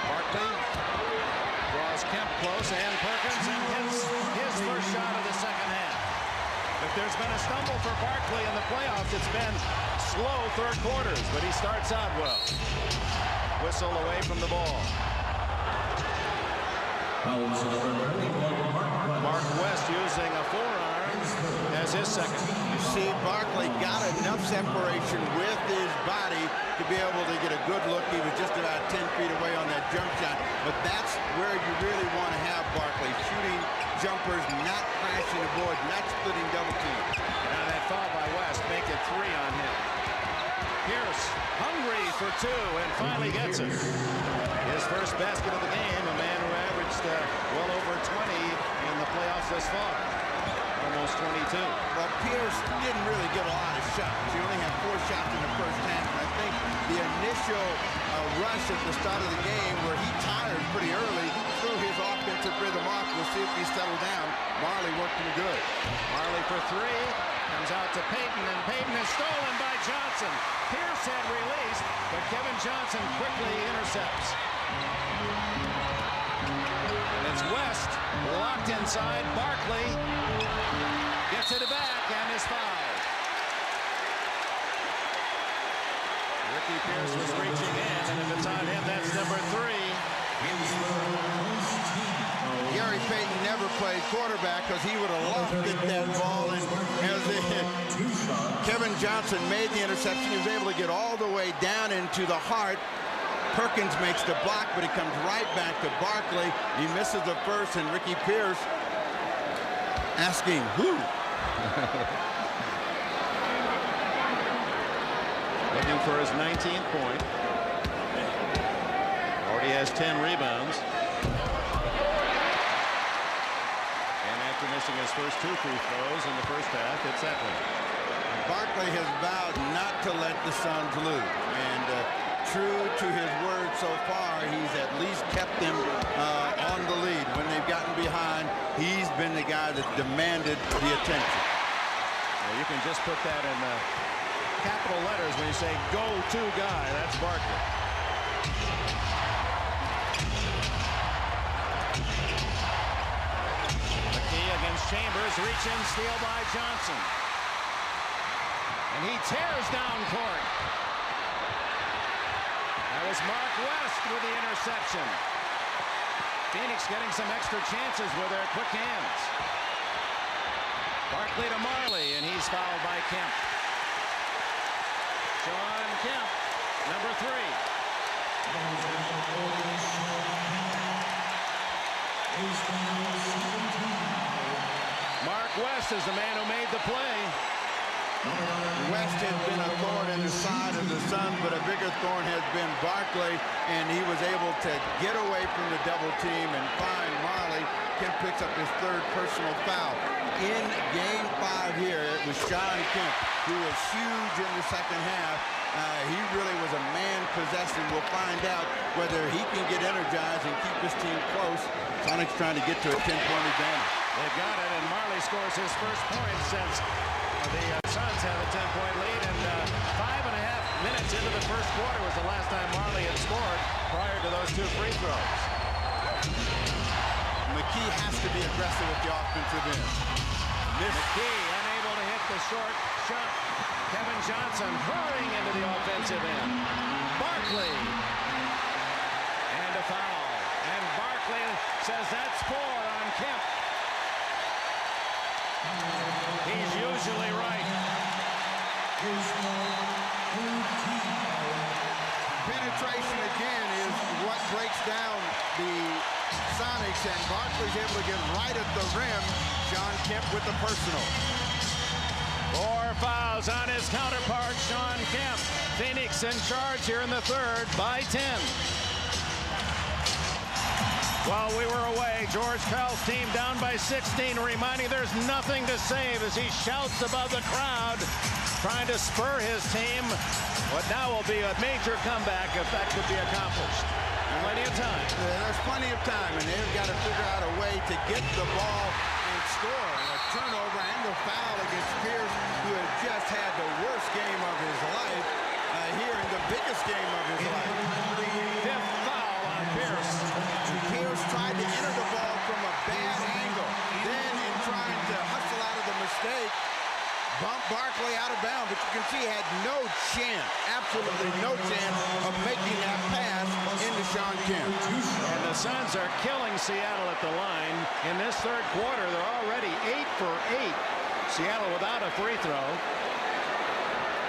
Barkley draws Kemp close, and Perkins, and hits his first shot of the second half. If there's been a stumble for Barkley in the playoffs, it's been slow third quarters, but he starts out well. Whistle away from the ball. Mark West using a forearm as his second. You see, Barkley got enough separation with his body to be able to get a good look. He was just about 10 feet away on that jump shot, but that's where you really want to have Barkley, shooting jumpers, not crashing the board, not splitting double teams. Now that foul by West, make it 3 on him. Pierce hungry for 2 and finally gets it. His first basket of the game, a man who averaged well over 20 in the playoffs thus far. Almost 22. Well, Pierce didn't really get a lot of shots. He only had 4 shots in the first half, and I think the initial rush at the start of the game where he tired pretty early threw his offensive rhythm off. We'll see if he settled down. Marley working good. Marley for 3. Comes out to Payton, and Payton is stolen by Johnson. Pierce had released, but Kevin Johnson quickly intercepts. And it's West locked inside. Barkley gets it back and is fouled. Ricky Pierce was reaching in, and if it's on him, that's number 3. Gary Payton never played quarterback because he would have lofted that ball. And as Kevin Johnson made the interception, he was able to get all the way down into the heart. Perkins makes the block, but he comes right back to Barkley. He misses the first, and Ricky Pierce asking who? Looking for his 19th point. Already has 10 rebounds. And after missing his first 2 free throws in the first half, it's that one. Barkley has vowed not to let the Suns lose. And true to his word so far, he's at least kept them on the lead. When they've gotten behind, he's been the guy that demanded the attention. Well, you can just put that in capital letters when you say go-to guy. That's Barkley. McKee against Chambers. Reach in, steal by Johnson. And he tears down court. That was Mark West with the interception. Phoenix getting some extra chances with their quick hands. Barkley to Marley, and he's fouled by Kemp. Sean Kemp, number 3. Mark West is the man who made the play. West has been a thorn in the side of the Suns, but a bigger thorn has been Barkley, and he was able to get away from the double team and find Marley. Kemp picks up his 3rd personal foul. In game 5 here, it was Sean Kemp, who was huge in the second half. He really was a man possessed, and we'll find out whether he can get energized and keep his team close. Sonics trying to get to a 10-point advantage. They've got it, and Marley scores his first point since the Suns have a 10-point lead, and 5.5 minutes into the first quarter was the last time Marley had scored prior to those 2 free throws. McKee has to be aggressive at the offensive end. McKee unable to hit the short shot. Kevin Johnson hurrying into the offensive end. Barkley. And a foul. And Barkley says that's 4 on Kemp. He's usually right. Penetration again is what breaks down the Sonics, and Barkley's able to get right at the rim. Sean Kemp with the personal. 4 fouls on his counterpart, Sean Kemp. Phoenix in charge here in the 3rd by 10. While we were away, George Karl's team down by 16, reminding there's nothing to save as he shouts above the crowd, trying to spur his team. What now will be a major comeback if that could be accomplished. Plenty of time. There's plenty of time, and they've got to figure out a way to get the ball and score. A turnover and the foul against Pierce, who has just had the worst game of his life here in the biggest game of his life. 5th foul on Pierce. Pierce tried to enter the ball from a bad angle. Then, in trying to hustle out of the mistake, bumped Barkley out of bounds, but you can see he had no chance, absolutely no chance of making that pass into Sean Kemp. And the Suns are killing Seattle at the line. In this 3rd quarter, they're already 8 for 8. Seattle without a free throw.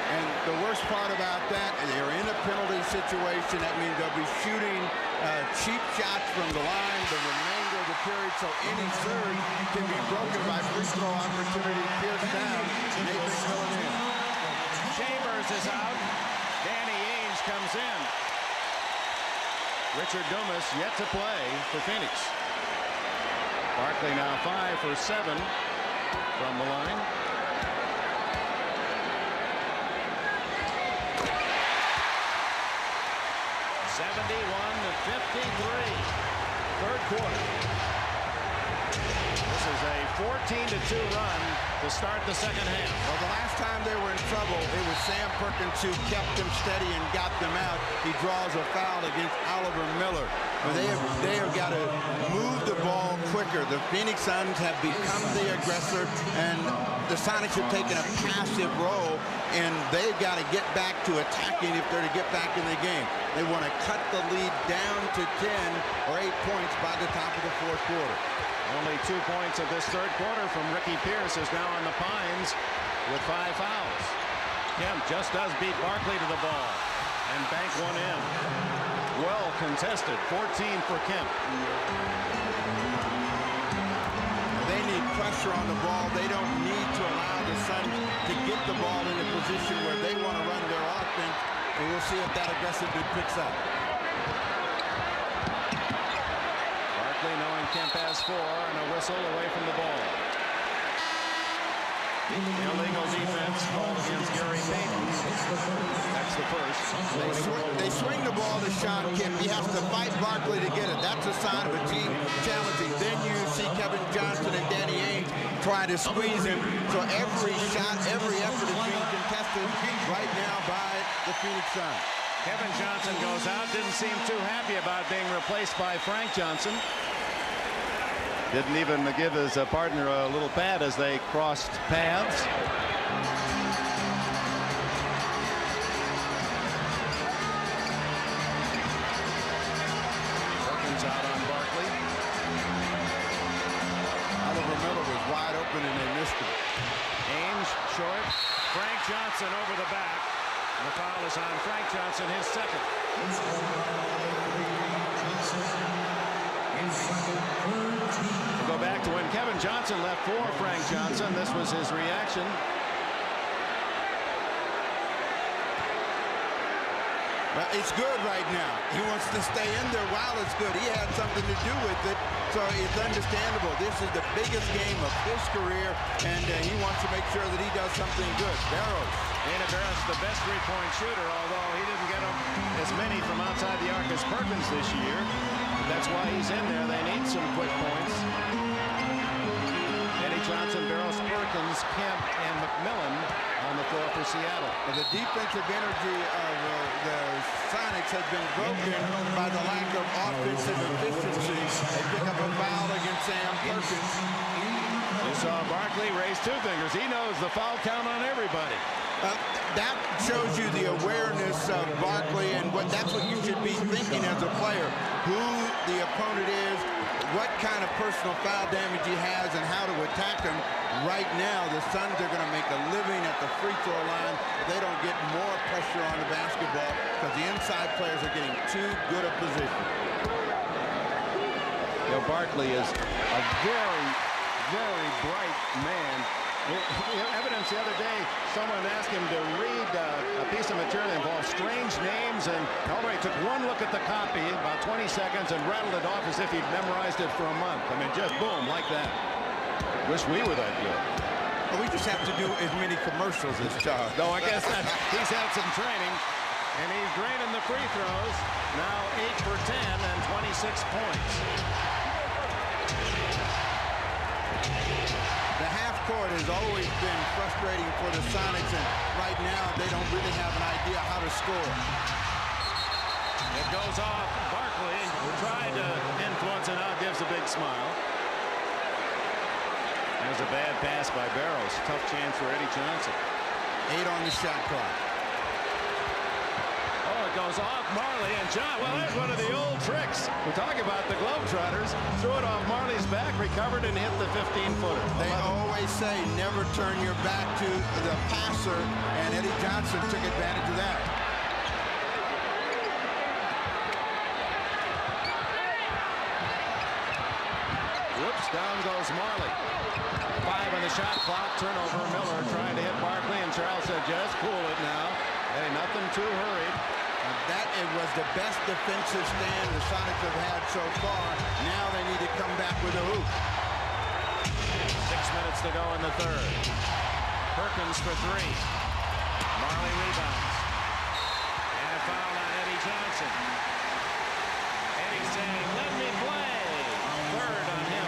And the worst part about that, they're in a penalty situation. That means they'll be shooting cheap shots from the line the remainder of the period, so any surge can be broken by free throw opportunity. Pierce down, Nathan filling in. Chambers is out. Danny Ainge comes in. Richard Dumas yet to play for Phoenix. Barkley now 5 for 7 from the line. .71 to 53. 3rd quarter. This is a 14-2 run to start the second half. Well, the last time they were in trouble, it was Sam Perkins who kept them steady and got them out. He draws a foul against Oliver Miller. But they have got to move the ball quicker. The Phoenix Suns have become the aggressor, and the Sonics have taken a passive role, and they've got to get back to attacking if they're to get back in the game. They want to cut the lead down to 10 or 8 points by the top of the fourth quarter. Only 2 points of this third quarter from Ricky Pierce, is now on the Pines with 5 fouls. Kemp just does beat Barkley to the ball and bank one in. Well contested, 14 for Kemp. They need pressure on the ball. They don't need to allow the Suns to get the ball in a position where they want to run their offense, and we'll see if that aggressiveness picks up. Barkley, knowing Kemp has 4, and a whistle away from the ball. Illegal defense called against Gary Payton. That's the first. They swing the ball to Sean Kemp. He has to fight Barkley to get it. That's a sign of a team challenging. Then you see Kevin Johnson and Danny Ainge try to squeeze him. So every shot, every effort is being contested right now by the Phoenix Suns. Kevin Johnson goes out. Didn't seem too happy about being replaced by Frank Johnson. Didn't even give his partner a little pad as they crossed paths. Perkins out on Barkley. Oliver Miller was wide open and they missed him. Ainge short. Frank Johnson over the back. The foul is on Frank Johnson, his second. We'll go back to when Kevin Johnson left for Frank Johnson. This was his reaction. Well, it's good right now. He wants to stay in there while it's good. He had something to do with it, so it's understandable. This is the biggest game of his career, and he wants to make sure that he does something good. Barrows. Dana Barros, the best three-point shooter, although he didn't get as many from outside the arc as Perkins this year. That's why he's in there. They need some quick points. Eddie Johnson, Barros, Perkins, Kemp, and McMillan on the floor for Seattle. The defensive energy of the Sonics has been broken by the lack of offensive efficiency. They pick up a foul against Sam Perkins. You saw Barkley raise 2 fingers. He knows the foul count on everybody. That shows you the awareness of Barkley, and that's what you should be thinking as a player. Who the opponent is, what kind of personal foul damage he has, and how to attack him. Right now, the Suns are going to make a living at the free throw line if they don't get more pressure on the basketball, because the inside players are getting too good a position. You know, Barkley is a very, very bright man. Evidence the other day, someone asked him to read a piece of material that involved strange names, and Albright took one look at the copy, about 20 seconds, and rattled it off as if he'd memorized it for a month. I mean, just boom, like that. Wish we were that good. Well, we just have to do as many commercials as Charles. No, I guess that he's had some training, and he's draining the free throws. Now 8 for 10 and 26 points. The half court has always been frustrating for the Sonics, and right now they don't really have an idea how to score. It goes off. Barkley tried to influence and now gives a big smile. There's a bad pass by Barrows. Tough chance for Eddie Johnson. 8 on the shot clock. Oh, it goes off Marley and John. Well, that's one of the old tricks. We're talking about the Globetrotters. Threw it off Marley's back, recovered, and hit the 15-footer. They always say never turn your back to the passer, and Eddie Johnson took advantage of that. Whoops, down goes Marley. 5 on the shot clock. Turnover. Miller trying to hit Barkley, and Charles said, just cool it now. Hey, nothing too hurried. That was the best defensive stand the Sonics have had so far. Now they need to come back with a hoop. 6 minutes to go in the third. Perkins for 3. Marley rebounds. And a foul on Eddie Johnson. Eddie saying, let me play. Third on him.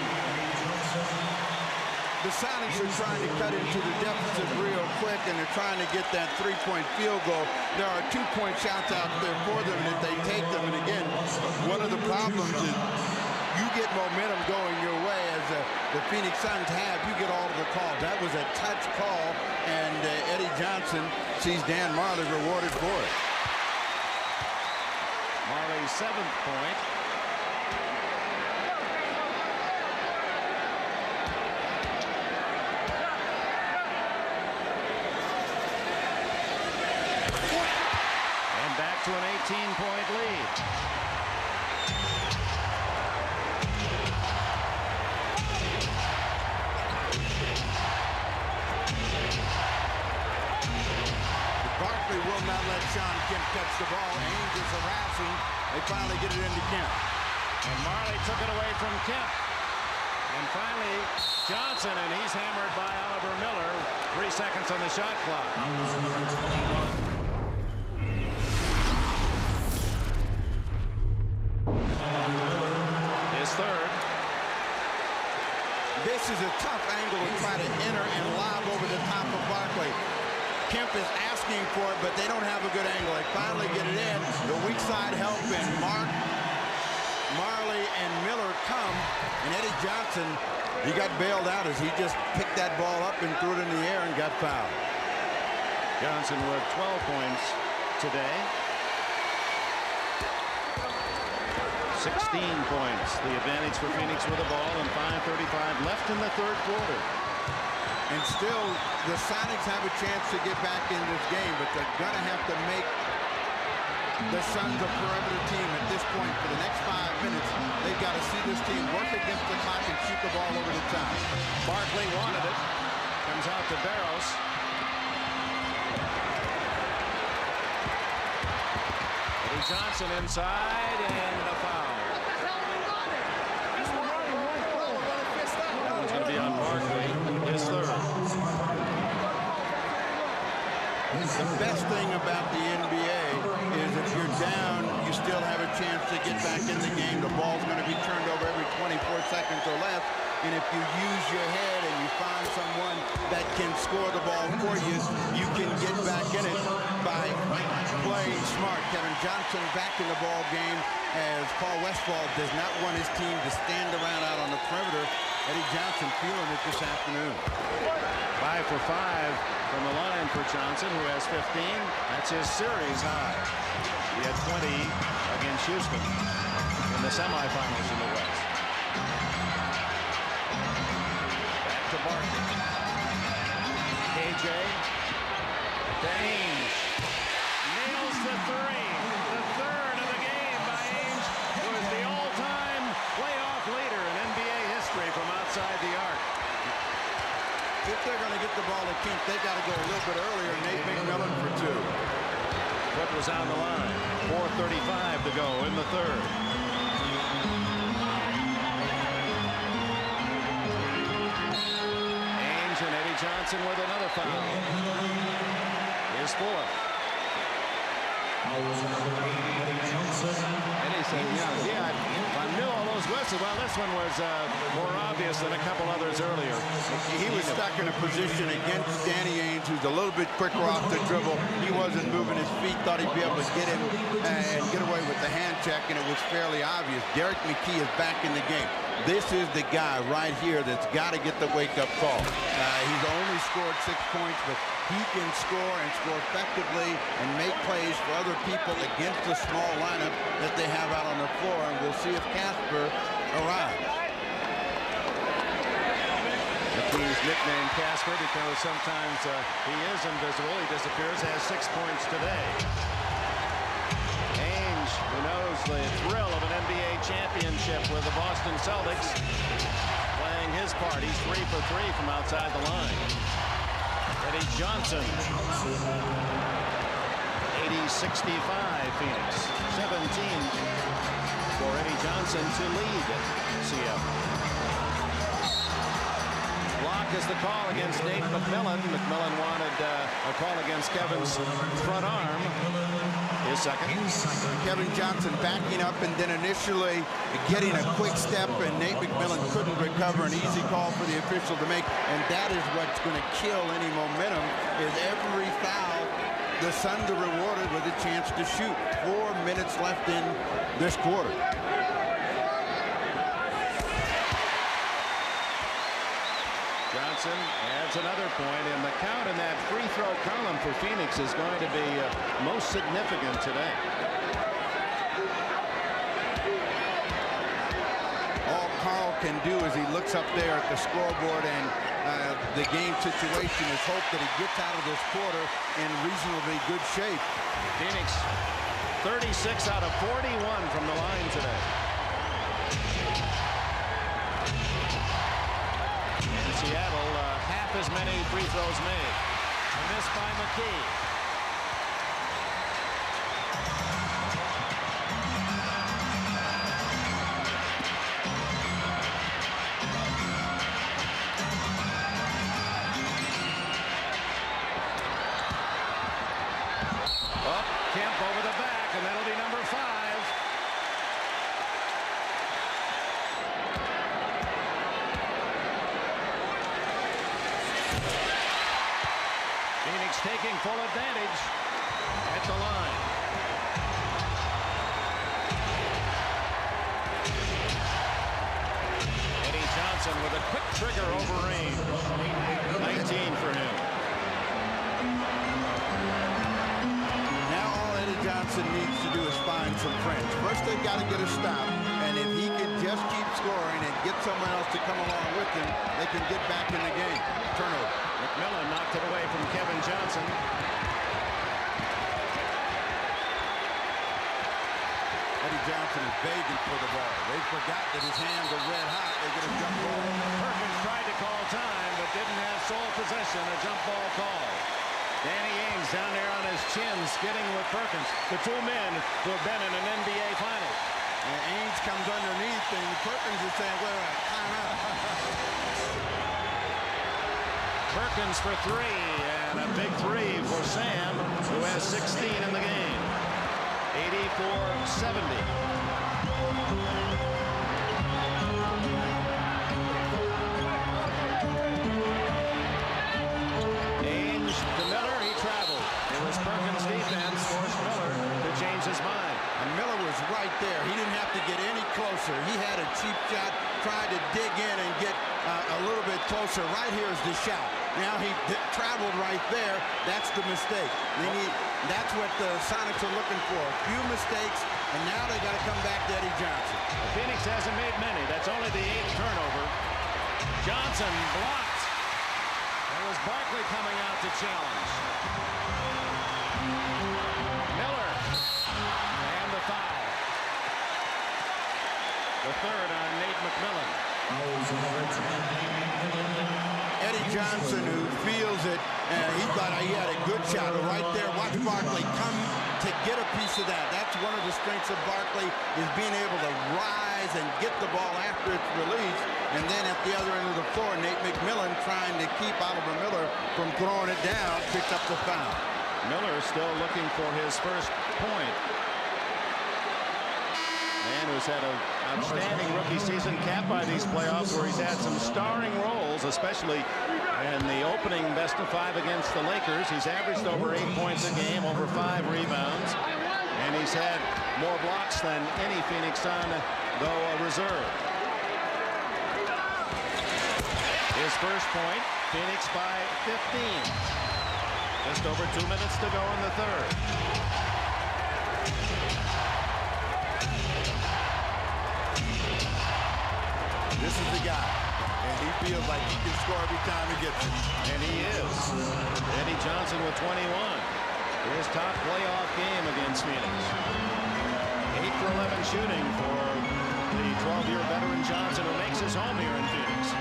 The Sonics are trying to cut into the deficit real quick, and they're trying to get that three-point field goal. There are two-point shots out there for them, and if they take them, and again, one of the problems is you get momentum going your way, as the Phoenix Suns have. You get all of the calls. That was a touch call, and Eddie Johnson sees Dan Marley rewarded for it. Marley's 7th point. And back to an 18-point lead. Barkley will not let Sean Kemp catch the ball. Ainge is harassing. They finally get it into Kemp. And Marley took it away from Kemp. And finally, Johnson, and he's hammered by Oliver Miller. 3 seconds on the shot clock. His third. This is a tough angle to try to enter and lob over the top of Barkley. Kemp is asking for it, but they don't have a good angle. They finally get it in. The weak side help, and Marley and Miller come, and Eddie Johnson, he got bailed out as he just picked that ball up and threw it in the air and got fouled. Johnson with 12 points today. 16 points. The advantage for Phoenix with the ball, and 5:35 left in the third quarter. And still, the Sonics have a chance to get back in this game, but they're going to have to make the Suns a perimeter team at this point for the next 5 minutes. They've got to see this team work against the clock and shoot the ball over the top. Barkley wanted it. Comes out to Barros. Eddie Johnson inside, and a foul. That one's going to be on Barkley. His third. The best thing about the NBA is if you're down, you still have a chance to get back in the game. The ball's going to be turned over every 24 seconds or less. And if you use your head and you find someone that can score the ball for you, you can get back in it by playing smart. Kevin Johnson back in the ball game as Paul Westphal does not want his team to stand around out on the perimeter. Eddie Johnson feeling it this afternoon. 5 for 5 from the line for Johnson, who has 15. That's his series high. He had 20 against Houston in the semifinals in the West. Back to Barkley. KJ. To Ainge. Nails the three. The third of the game by Ainge, who is the all-time playoff leader in NBA history from outside the arc. If they're going to get the ball to Kemp, they've got to go a little bit earlier. Nate McMillan for 2. Foot was on the line. 4:35 to go in the third. Ainge and Eddie Johnson with another foul. His fourth. Eddie said, yeah, I knew all those whistles. Well, this one was more obvious than a couple others earlier. He was stuck in a position against Danny Ainge, who's a little bit quicker off the dribble. He wasn't moving his feet, thought he'd be able to get him and get away with the hand check, and it was fairly obvious. Derek McKee is back in the game. This is the guy right here that's got to get the wake-up call. He's only scored 6 points, but he can score and score effectively and make plays for other people against the small lineup that they have out on the floor, and we'll see if Casper arrives. McKee's nicknamed Casper because sometimes he is invisible. He disappears, has 6 points today. Ainge, who knows the thrill of an NBA championship with the Boston Celtics, playing his part. He's 3 for 3 from outside the line. Eddie Johnson. 80-65 Phoenix. 17 for Eddie Johnson to lead Seattle. Block is the call against Nate McMillan. McMillan wanted a call against Kevin's front arm. His second. Kevin Johnson backing up and then initially getting a quick step, and Nate McMillan couldn't recover. An easy call for the official to make, and that is what's going to kill any momentum. Is every foul the Suns are rewarded with a chance to shoot. 4 minutes left in this quarter. Johnson adds another point, and the count in that free throw column for Phoenix is going to be most significant today. All Carl can do is he looks up there at the scoreboard, and the game situation is hope that he gets out of this quarter in reasonably good shape. Phoenix 36 out of 41 from the line today. And Seattle half as many free throws made. A miss by McKee. Kemp over the back, and that'll be number 5. Phoenix taking full advantage at the line. Eddie Johnson with a quick trigger over range. 19 for him. Johnson needs to do is find some friends. First, they've got to get a stop, and if he can just keep scoring and get someone else to come along with him, they can get back in the game. Turnover. McMillan knocked it away from Kevin Johnson. Eddie Johnson is begging for the ball. They forgot that his hands are red hot. They get a jump ball. Perkins tried to call time, but didn't have sole possession. A jump ball call. Danny Ainge down there on his chin, skidding with Perkins. The two men who have been in an NBA final. And Ainge comes underneath, and Perkins is saying, wait a minute, time out. Perkins for 3, and a big 3 for Sam, who has 16 in the game. 84-70. Perkins' defense forced Miller to change his mind. And Miller was right there. He didn't have to get any closer. He had a cheap shot, tried to dig in and get a little bit closer. Right here is the shot. Now he traveled right there. That's the mistake. That's what the Sonics are looking for. A few mistakes, and now they got to come back to Eddie Johnson. Phoenix hasn't made many. That's only the 8th turnover. Johnson blocked. There was Barkley coming out to challenge. Miller, and the foul. The third on Nate McMillan. Eddie Johnson, who feels it, he thought he had a good shot right there. Watch Barkley come to get a piece of that. That's one of the strengths of Barkley, is being able to rise and get the ball after it's released. And then at the other end of the floor, Nate McMillan, trying to keep Oliver Miller from throwing it down, picked up the foul. Miller still looking for his first point. Man who's had an outstanding rookie season, capped by these playoffs, where he's had some starring roles, especially in the opening best-of-5 against the Lakers. He's averaged over 8 points a game, over 5 rebounds, and he's had more blocks than any Phoenix Sun, though a reserve. His first point, Phoenix by 15. Just over 2 minutes to go in the third. This is the guy, and he feels like he can score every time he gets it. And he is. Eddie Johnson with 21. His top playoff game against Phoenix. 8 for 11 shooting for the 12-year veteran Johnson, who makes his home here in Phoenix.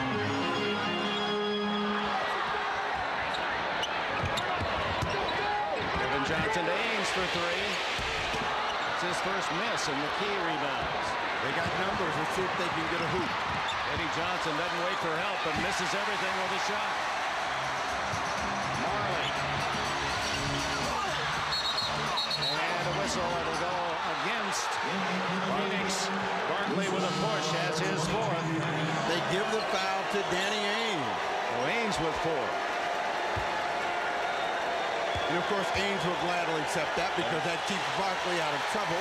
Kevin Johnson to Ainge for 3. It's his first miss, and McKee rebounds. They got numbers. Let's see if they can get a hoop. Eddie Johnson doesn't wait for help, but misses everything with a shot. Marley. And a whistle. It'll go against Phoenix. Barkley with a push has his fourth. They give the foul to Danny Ainge. Well, Ainge with 4. And of course, Ainge will gladly accept that because that keeps Barkley out of trouble.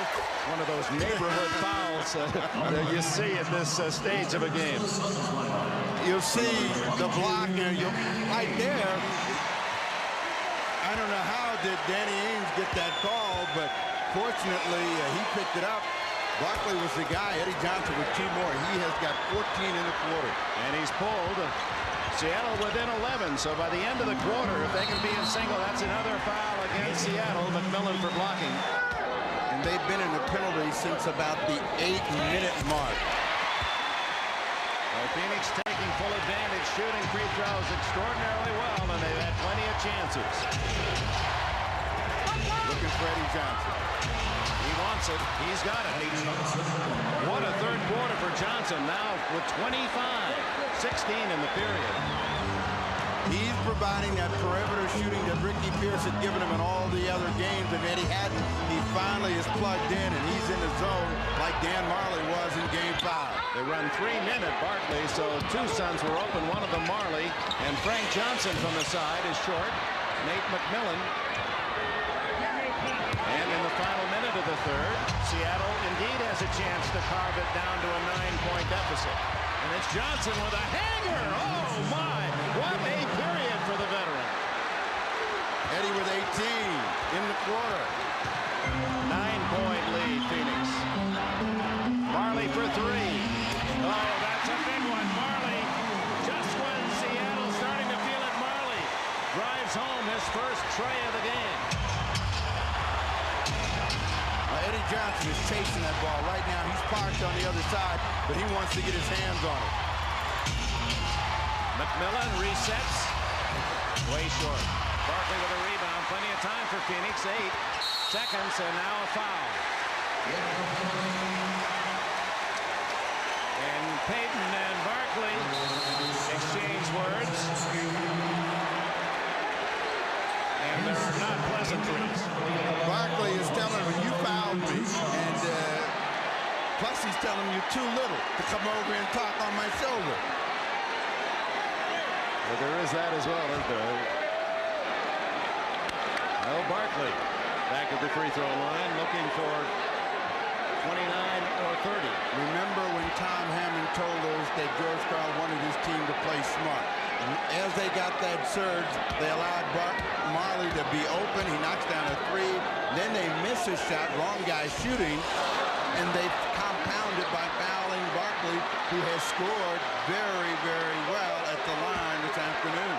One of those neighborhood fouls that you see at this stage of a game. You'll see the block there. Right there. I don't know how did Danny Ainge get that call, but fortunately he picked it up. Barkley was the guy. Eddie Johnson with 2 more. He has got 14 in the quarter. And he's pulled Seattle within 11. So by the end of the quarter, if they can be in single, that's another foul against Seattle. McMillan for blocking. And they've been in the penalty since about the 8-minute mark. Well, Phoenix taking full advantage, shooting free throws extraordinarily well, and they've had plenty of chances. Looking for Eddie Johnson. He wants it. He's got it. What a third quarter for Johnson now with 25. 16 in the period. He's providing that perimeter shooting that Ricky Pierce had given him in all the other games, and Eddie hadn't. He finally is plugged in, and he's in the zone like Dan Marley was in Game 5. They run 3 men at Barkley, so 2 Suns were open, one of them Marley, and Frank Johnson from the side is short. Nate McMillan. And in the final minute of the third, Seattle indeed has a chance to carve it down to a 9-point deficit. And it's Johnson with a hanger. Oh, my. What a period for the veteran. Eddie with 18 in the quarter. 9-point lead, Phoenix. Marley for 3. Oh, that's a big one. Marley, just when Seattle's starting to feel it, Marley drives home his first tray of the game. Eddie Johnson is chasing that ball right now. He's parked on the other side, but he wants to get his hands on it. McMillan resets. Way short. Barkley with a rebound. Plenty of time for Phoenix. 8 seconds, and now a foul. And Payton and Barkley exchange words. And there are not pleasantries. Barkley is telling him, you fouled me. And plus he's telling him you're too little to come over and talk on my shoulder. Well, there is that as well, isn't there? Well, Barkley back at the free throw line looking for 29 or 30. Remember when Tom Hammond told us that George Karl wanted his team to play smart. As they got that surge, they allowed Marley to be open. He knocks down a 3. Then they miss a shot. Wrong guy shooting. And they compound it by fouling Barkley, who has scored very, very well at the line this afternoon.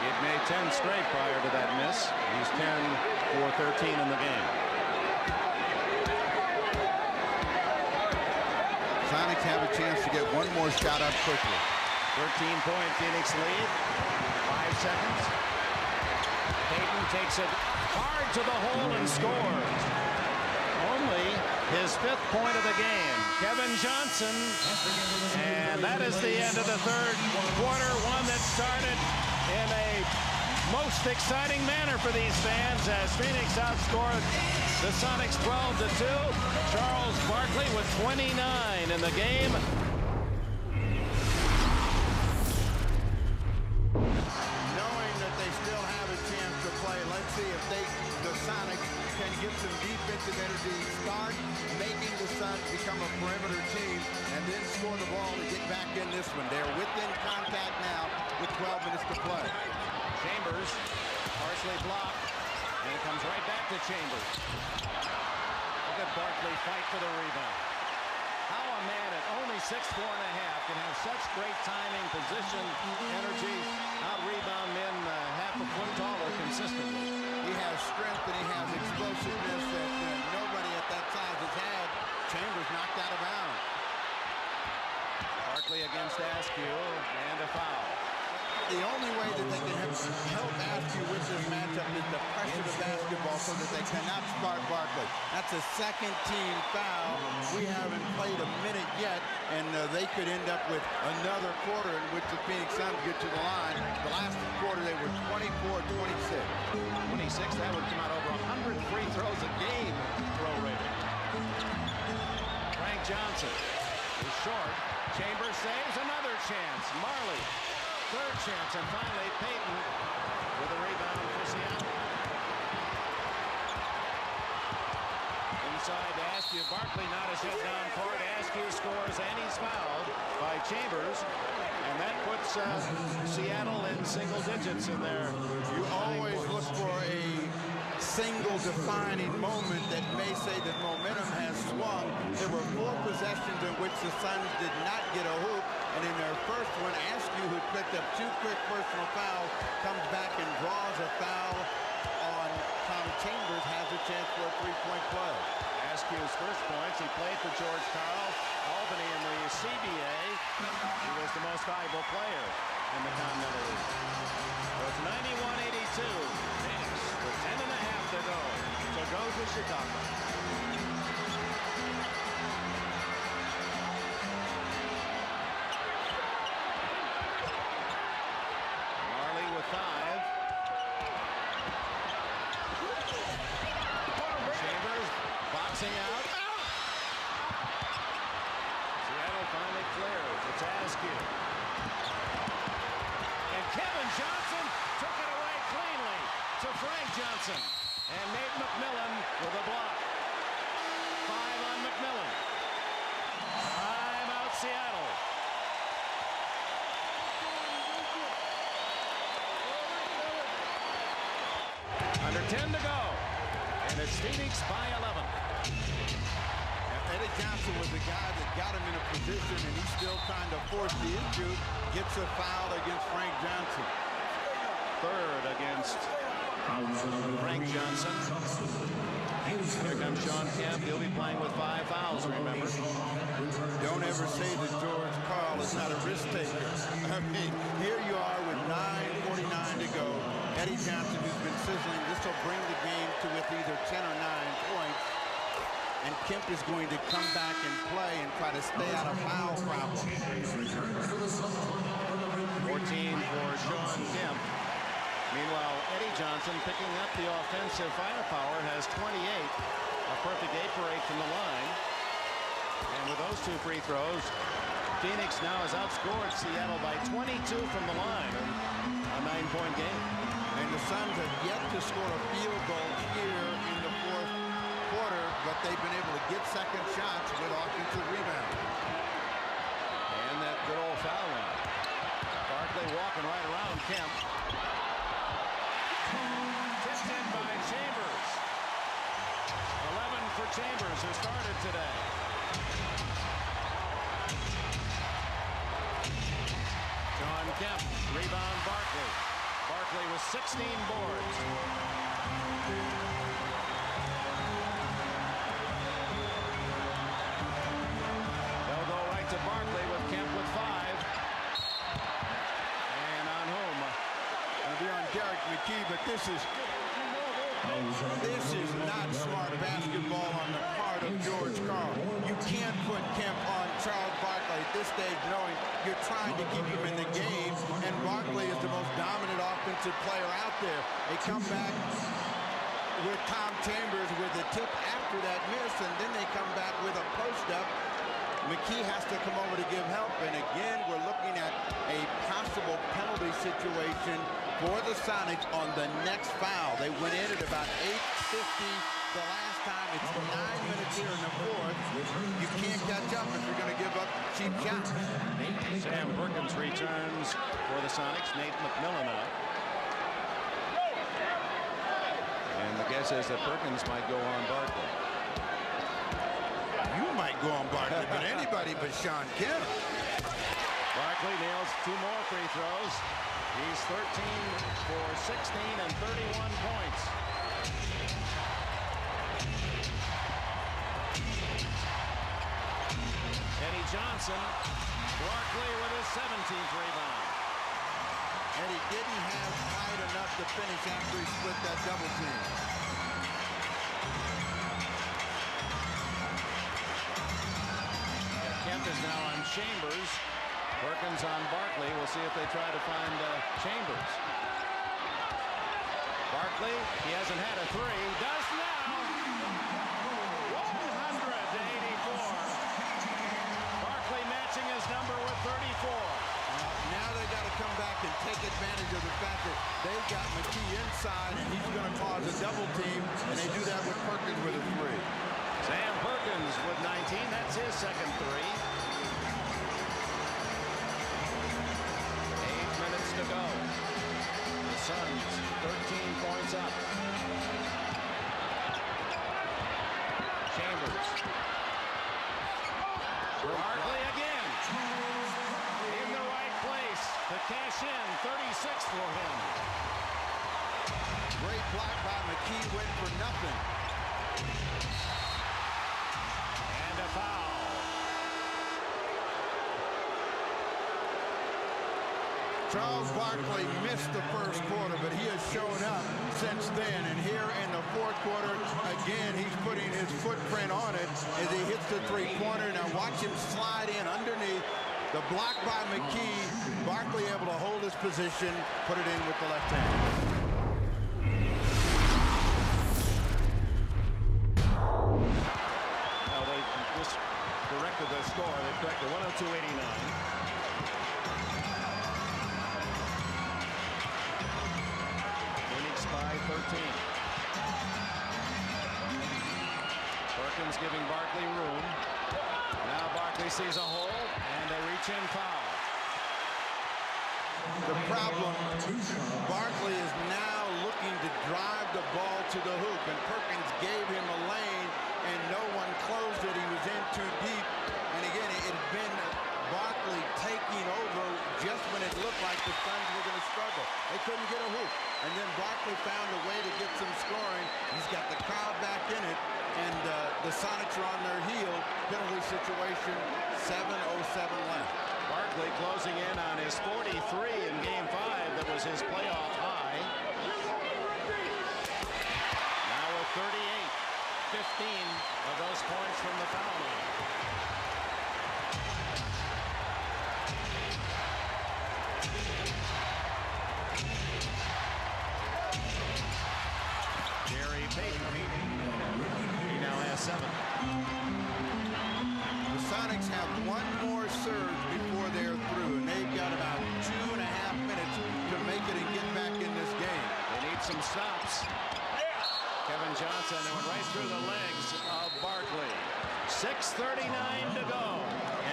He had made 10 straight prior to that miss. He's 10 for 13 in the game. Sonics have a chance to get one more shot up quickly. 13-point Phoenix lead. 5 seconds. Payton takes it hard to the hole and scores. Only his 5th point of the game. Kevin Johnson. And that is the end of the third quarter. One that started in a most exciting manner for these fans as Phoenix outscored the Sonics 12-2. Charles Barkley with 29 in the game. Knowing that they still have a chance to play, let's see if the Sonics can get some defensive energy, start making the Suns become a perimeter team, and then score the ball to get back in this one. They're within contact now with 12 minutes to play. Chambers partially blocked, and it comes right back to Chambers. Look at Barkley fight for the rebound. How a man at only 6'4.5" can have such great timing, position, energy, out-rebound men half a foot taller consistently. He has strength and he has explosiveness that nobody at that size has had. Chambers knocked out of bounds. Barkley against Askew, and a foul. The only way that they can help Askew with this matchup is to pressure the basketball so that they cannot spot Barkley. That's a second team foul. We haven't played a minute yet, and they could end up with another quarter in which the Phoenix Suns get to the line. The last quarter, they were 24-26. 26, that would come out over 100 free throws a game throw rating. Frank Johnson is short. Chambers saves, another chance. Marley, third chance, and finally Payton with a rebound for Seattle. Inside to Askew. Barkley not as yet down court. Askew scores and he's fouled by Chambers. And that puts Seattle in single digits in there. You always look for a single defining moment that may say that momentum has swung. There were 4 possessions in which the Suns did not get a hoop. And in their first one, Askew, who picked up 2 quick personal fouls, comes back and draws a foul on Tom Chambers, has a chance for a 3-point play. Askew's first points, he played for George Karl, Albany in the CBA. He was the most valuable player in the Continental League. So it's 91-82. Phoenix with 10.5 to go. So goes to Chicago. Marley with 5. Chambers boxing out. Seattle finally clears. It's Askew. And Kevin Johnson took it away cleanly to Frank Johnson. And Nate McMillan with a block. 5 on McMillan. Timeout Seattle. Under 10 to go. And it's Phoenix by 11. Eddie Johnson was the guy that got him in a position, and he's still trying to force the issue. Gets a foul against Frank Johnson. Third against Frank Johnson. Here comes Sean Kemp. He'll be playing with 5 fouls, remember. Don't ever say that George Karl is not a risk taker. I mean, here you are with 9:49 to go. Eddie Johnson, who's been sizzling, this will bring the game to with either 10 or 9 points. And Kemp is going to come back and play and try to stay out of foul problems. 14 for Sean Kemp. Meanwhile, Eddie Johnson, picking up the offensive firepower, has 28. A perfect 8 for 8 from the line. And with those 2 free throws, Phoenix now has outscored Seattle by 22 from the line. A 9-point game. And the Suns have yet to score a field goal here in the 4th quarter, but they've been able to get second shots with offensive rebounds. And that good old foul line. Barkley walking right around Kemp. Tipped in by Chambers. 11 for Chambers, who started today. John Kemp, rebound Barkley. Barkley with 16 boards. They'll go right to Barkley with Kemp with 5. And on whom? It'll be on Derek McKee, but this is not smart basketball on the part of George Karl. You can't put Kemp on Charles Barkley at this stage knowing you're trying to keep him in the game, and Barkley is the most dominant offensive player out there. They come back with Tom Chambers with a tip after that miss, and then they come back with a post-up. McKee has to come over to give help, and again, we're looking at a possible penalty situation for the Sonics on the next foul. They went in at about 8:50 the last time. It's 9 minutes here in the 4th. You can't catch up if you're going to give up cheap shots. Sam Perkins returns for the Sonics. Nate McMillan out. And the guess is that Perkins might go on Barkley. You might go on Barkley, but anybody but Sean Kemp. Barkley nails 2 more free throws. He's 13 for 16 and 31 points. Eddie Johnson, Barkley with his 17th rebound. And he didn't have height enough to finish after he split that double team. Kemp is Chambers. Perkins on Barkley. We'll see if they try to find Chambers. Barkley, he hasn't had a three. Does now. 100 to 84. Barkley matching his number with 34. Now they got to come back and take advantage of the fact that they've got McKee inside, and he's going to cause a double team, and they do that with Perkins with a three. Sam Perkins with 19. That's his second three. 8 minutes to go. The Suns 13 points up. Chambers. Barkley again. In the right place to cash in. 36 for him. Great block by McKee, went for nothing. And a foul. Charles Barkley missed the first quarter, but he has shown up since then. And here in the fourth quarter, again, he's putting his footprint on it as he hits the three-pointer. Now watch him slide in underneath. The block by McKee. Barkley able to hold his position, put it in with the left hand. Now they just corrected the score. They corrected 102-89. By 13. Perkins giving Barkley room. Now Barkley sees a hole and a reach-in foul. The problem, Barkley is now looking to drive the ball to the hoop, and Perkins gave him a lane, and no one closed it. He was in too deep, and again, it had been Barkley taking over just when it looked like the Suns were going to struggle. They couldn't get a hoop. And then Barkley found a way to get some scoring. He's got the crowd back in it, and the Sonics are on their heel. Penalty situation, 7:07 left. Barkley closing in on his 43 in Game 5. That was his playoff high. Now with 38, 15 of those points from the foul line. He now has 7. The Sonics have one more surge before they're through, and they've got about 2.5 minutes to make it and get back in this game. They need some stops. Kevin Johnson, they went right through the legs of Barkley. 6:39 to go,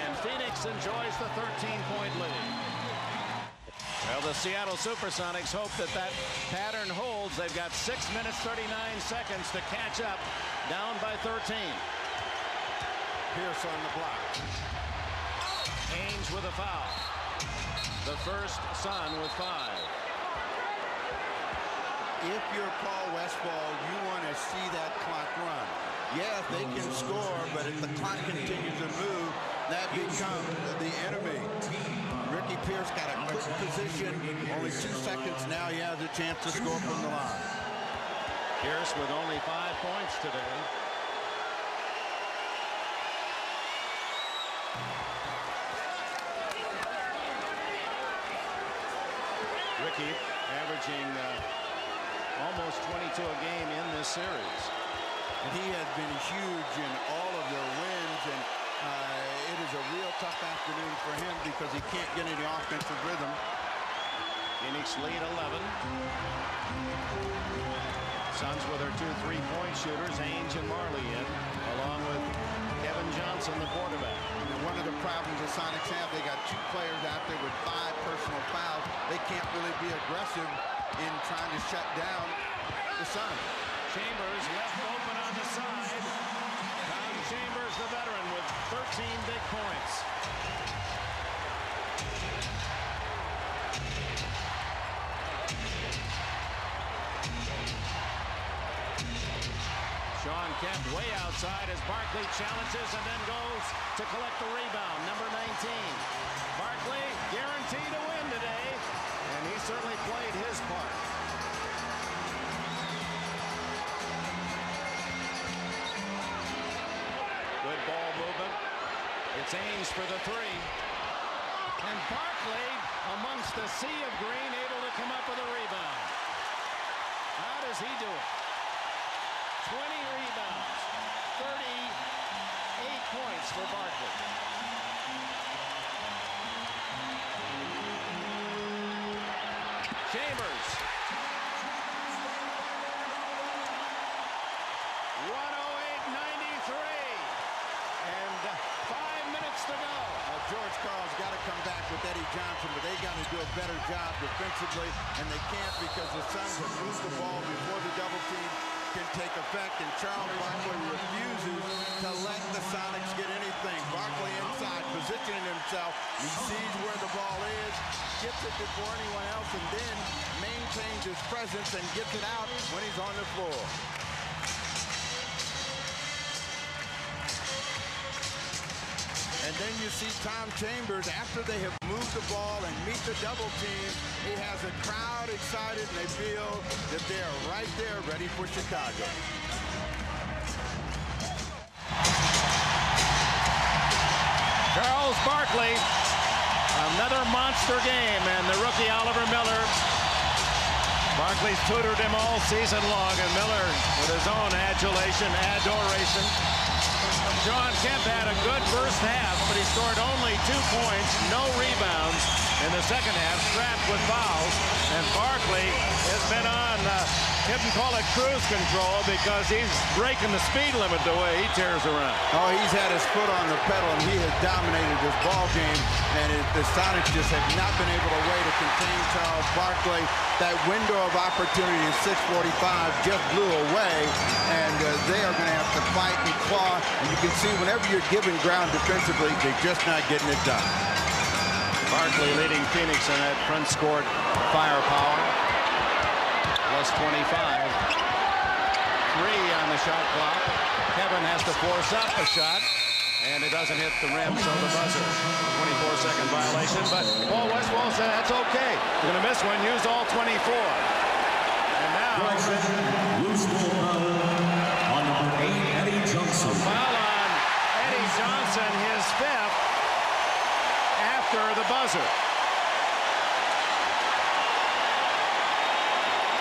and Phoenix enjoys the 13-point lead. Well, the Seattle SuperSonics hope that pattern holds. They've got 6 minutes, 39 seconds to catch up, down by 13. Pierce on the block. Ainge with a foul. The first Sun with 5. If you're Paul Westphal, you want to see that clock run. Yeah, they can score, but if the clock continues to move, that becomes the enemy. Ricky Pierce got a quick position, only 2 seconds. Now he has a chance to score from the line. Pierce with only 5 points today. Ricky averaging almost 22 a game in this series. And he has been huge in all of their wins, and it is a real tough afternoon for him because he can't get any offensive rhythm. Phoenix lead 11. Suns with their 2 3-point shooters, Ainge and Marley in, along with Kevin Johnson, the quarterback. And one of the problems the Sonics have, they got 2 players out there with 5 personal fouls. They can't really be aggressive in trying to shut down the Suns. Chambers left open on the side. Tom Chambers, the veteran, with 13 big points. Sean Kemp way outside as Barkley challenges and then goes to collect the rebound. Number 19. Barkley guaranteed to win today, and he certainly played his part. Good ball movement. Chambers aims for the three. And Barkley, amongst a sea of green, able to come up with a rebound. How does he do it? 20 rebounds, 38 points for Barkley. Chambers. 108-93. And 5 minutes to go. George Karl's got to come back with Eddie Johnson, but they got to do a better job defensively, and they can't because the Suns have moved the ball before the double team can take effect, and Charles Barkley refuses to let the Sonics get anything. Barkley inside, positioning himself. He sees where the ball is, gets it before anyone else, and then maintains his presence and gets it out when he's on the floor. And then you see Tom Chambers, after they have moved the ball and meet the double team, he has a crowd excited, and they feel that they are right there ready for Chicago. Charles Barkley, another monster game, and the rookie Oliver Miller. Barkley's tutored him all season long, and Miller with his own adulation, adoration. John Kemp had a good first half, but he scored only 2 points, no rebounds in the second half, strapped with fouls. And Barkley has been on, you can call it cruise control, because he's breaking the speed limit the way he tears around. Oh, he's had his foot on the pedal, and he has dominated this ball game. And the Sonics just have not been able to way to contain Charles Barkley. That window of opportunity in 6:45 just blew away, and they are going to have to fight and claw. And you can see whenever you're giving ground defensively, they're just not getting it done. Barkley leading Phoenix in that front court firepower. Plus 25. 3 on the shot clock. Kevin has to force up a shot, and it doesn't hit the rim, so the buzzer. 24-second violation, but Paul Westphal said that's okay. You're going to miss one, use all 24. And now, Loose ball foul on number 8, Eddie Johnson. a foul on Eddie Johnson, his 5th, after the buzzer.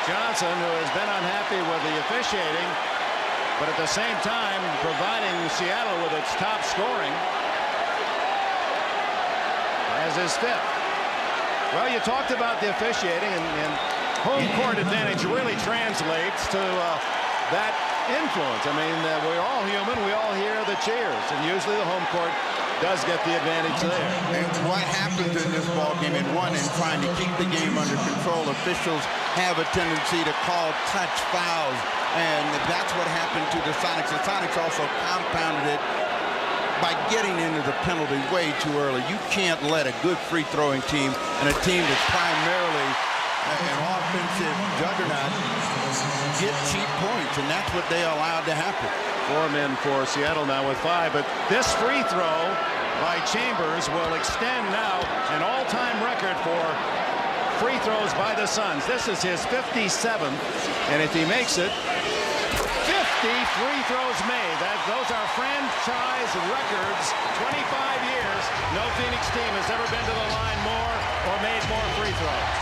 Johnson, who has been unhappy with the officiating, but at the same time providing Seattle with its top scoring, as his 5th. Well, you talked about the officiating, and home court advantage really translates to that influence. I mean, we're all human. We all hear the cheers, and usually the home court does get the advantage there. And what happens in this ball game, in trying to keep the game under control, officials have a tendency to call touch fouls, and that's what happened to the Sonics. The Sonics also compounded it by getting into the penalty way too early. You can't let a good free-throwing team and a team that's primarily an offensive juggernaut get cheap points, and that's what they allowed to happen. 4 men for Seattle now with 5, but this free throw by Chambers will extend now an all-time record for free throws by the Suns. This is his 57th, and if he makes it, 50 free throws made. Those are franchise records. 25 years, no Phoenix team has ever been to the line more or made more free throws.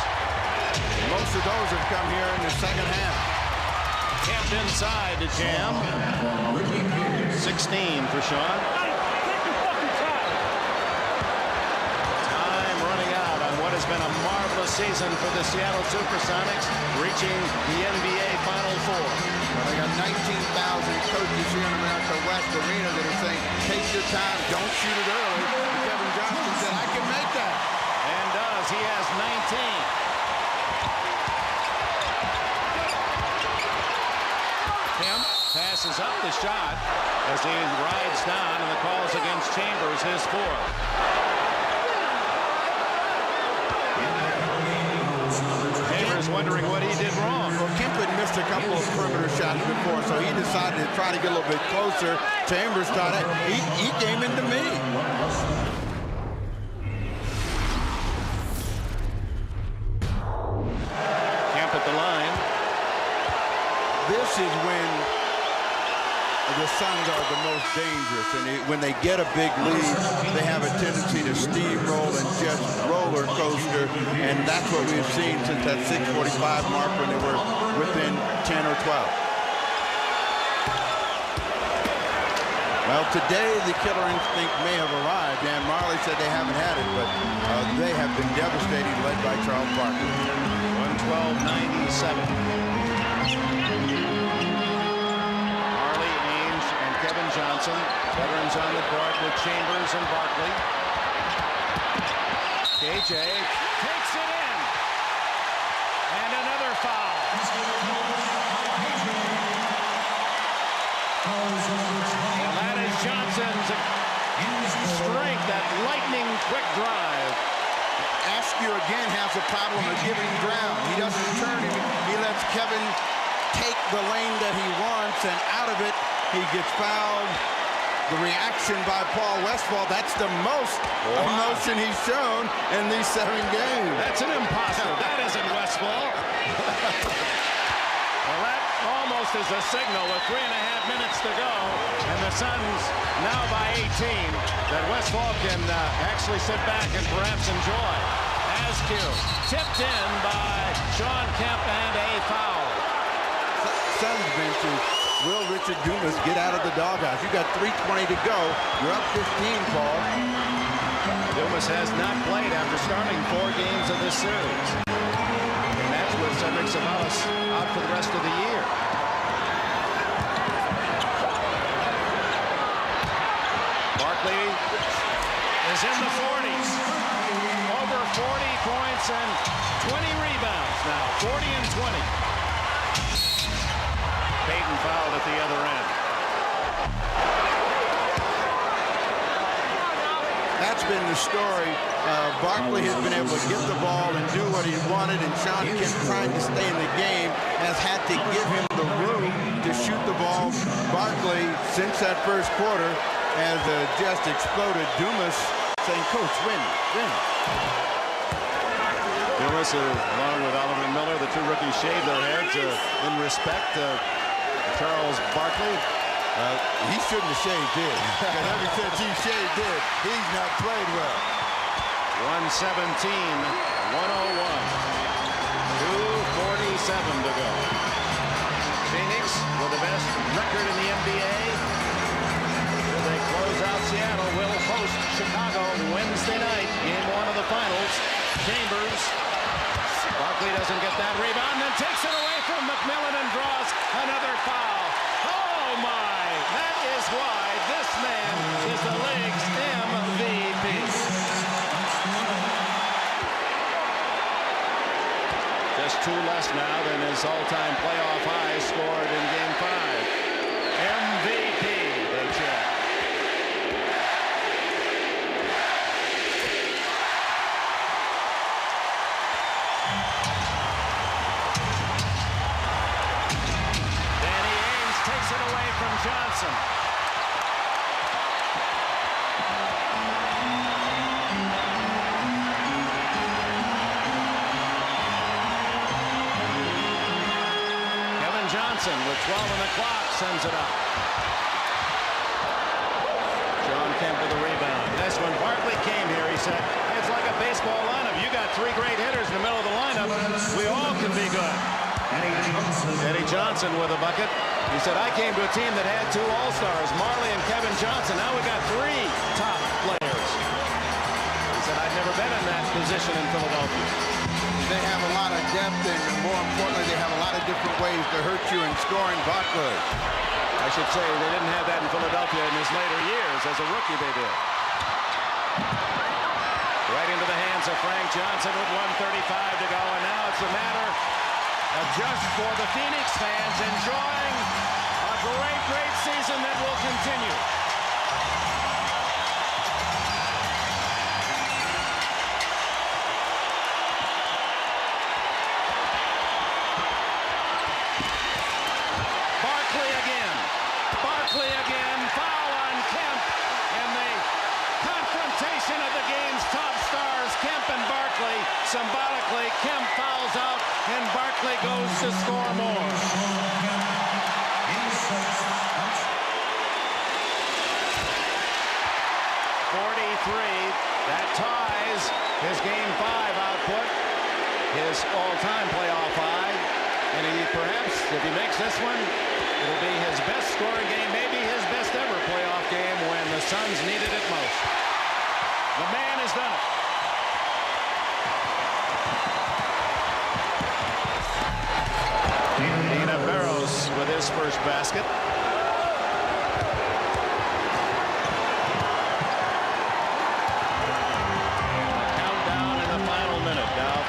Most of those have come here in the second half. Kemp inside to jam. 16 for Sean. Time running out on what has been a marvelous season for the Seattle SuperSonics, reaching the NBA Final Four. Well, they got 19,000 coaches here in America West Arena that are saying, take your time, don't shoot it early. And Kevin Johnson said, I can make that. And does. He has 19. Kemp passes up the shot as he rides down, and the call's against Chambers, his 4th. Chambers wondering what he did wrong. Well, Kemp had missed a couple of perimeter shots before, so he decided to try to get a little bit closer. Chambers thought, he came into me. Kemp at the line. This is when the Suns are the most dangerous. And when they get a big lead, they have a tendency to steamroll and just roller coaster. And that's what we've seen since that 6:45 mark when they were within 10 or 12. Well, today the killer instinct may have arrived. Dan Marley said they haven't had it, but they have been devastating, led by Charles Barkley. 112-97. Marley, Ainge, and Kevin Johnson, veterans on the court with Chambers and Barkley. KJ takes it in, and another foul. And that is Johnson's strength, that lightning quick drive. Askew again has a problem of giving ground. He doesn't turn him. He lets Kevin take the lane that he wants, and out of it, he gets fouled. The reaction by Paul Westphal, that's the most emotion he's shown in these 7 games. That's an imposter. That isn't Westphal. Well, that almost is a signal with 3.5 minutes to go, and the Suns now by 18, that Westphal can actually sit back and perhaps enjoy. Askew tipped in by Sean Kemp, and a foul. Suns benches, will Richard Dumas get out of the doghouse? You got 3:20 to go. You're up 15, Paul. Dumas has not played after starting 4 games of this series. And that's with Cedric Ceballos out for the rest of the year. Barkley is in the 40s. Over 40 points and 20 rebounds now. 40 and 20. Payton fouled at the other end. That's been the story. Barkley has been able to get the ball and do what he wanted, and Sean Kemp, trying to stay in the game, has had to give him the room to shoot the ball. Barkley, since that first quarter, has just exploded. Dumas saying, "Coach, win, win." Dumas, along with Oliver Miller, the 2 rookies, shaved their heads in respect to Charles Barkley. He shouldn't have shaved his. Because ever since he shaved his, he's not played well. 117-101. 2:47 to go. Phoenix with the best record in the NBA. Will they close out Seattle? Will host Chicago Wednesday night, game 1 of the finals. Chambers. Barkley doesn't get that rebound, then takes it away from McMillan and draws another foul. Oh my! That is why this man is the league's MVP. Just 2 less now than his all-time playoff high scored in Game 5. MVP, they check. Danny Ainge takes it away from Johnson. Johnson with 12 on the clock sends it up. Sean Kemp with the rebound. Nice one. Barkley came here. He said, it's like a baseball lineup. You got 3 great hitters in the middle of the lineup. We all can be good. Eddie Johnson with a bucket. He said, I came to a team that had 2 all-stars, Marley and Kevin Johnson. Now we got 3 top players. He said, I've never been in that position in Philadelphia. They have a lot of depth, and more importantly, they have a lot of different ways to hurt you in scoring. Barkley, I should say, they didn't have that in Philadelphia in his later years. As a rookie, they did. Right into the hands of Frank Johnson with 1:35 to go, and now it's a matter of just for the Phoenix fans enjoying a great, great season that will continue. Barkley again, foul on Kemp, and the confrontation of the game's top stars, Kemp and Barkley. Symbolically, Kemp fouls out, and Barkley goes to score more. That ties his Game 5 output, his all-time playoff high. And perhaps, if he makes this one, it'll be his best scoring game, maybe his best ever playoff game when the Suns needed it most. The man has done it. Dina Barros with his first basket.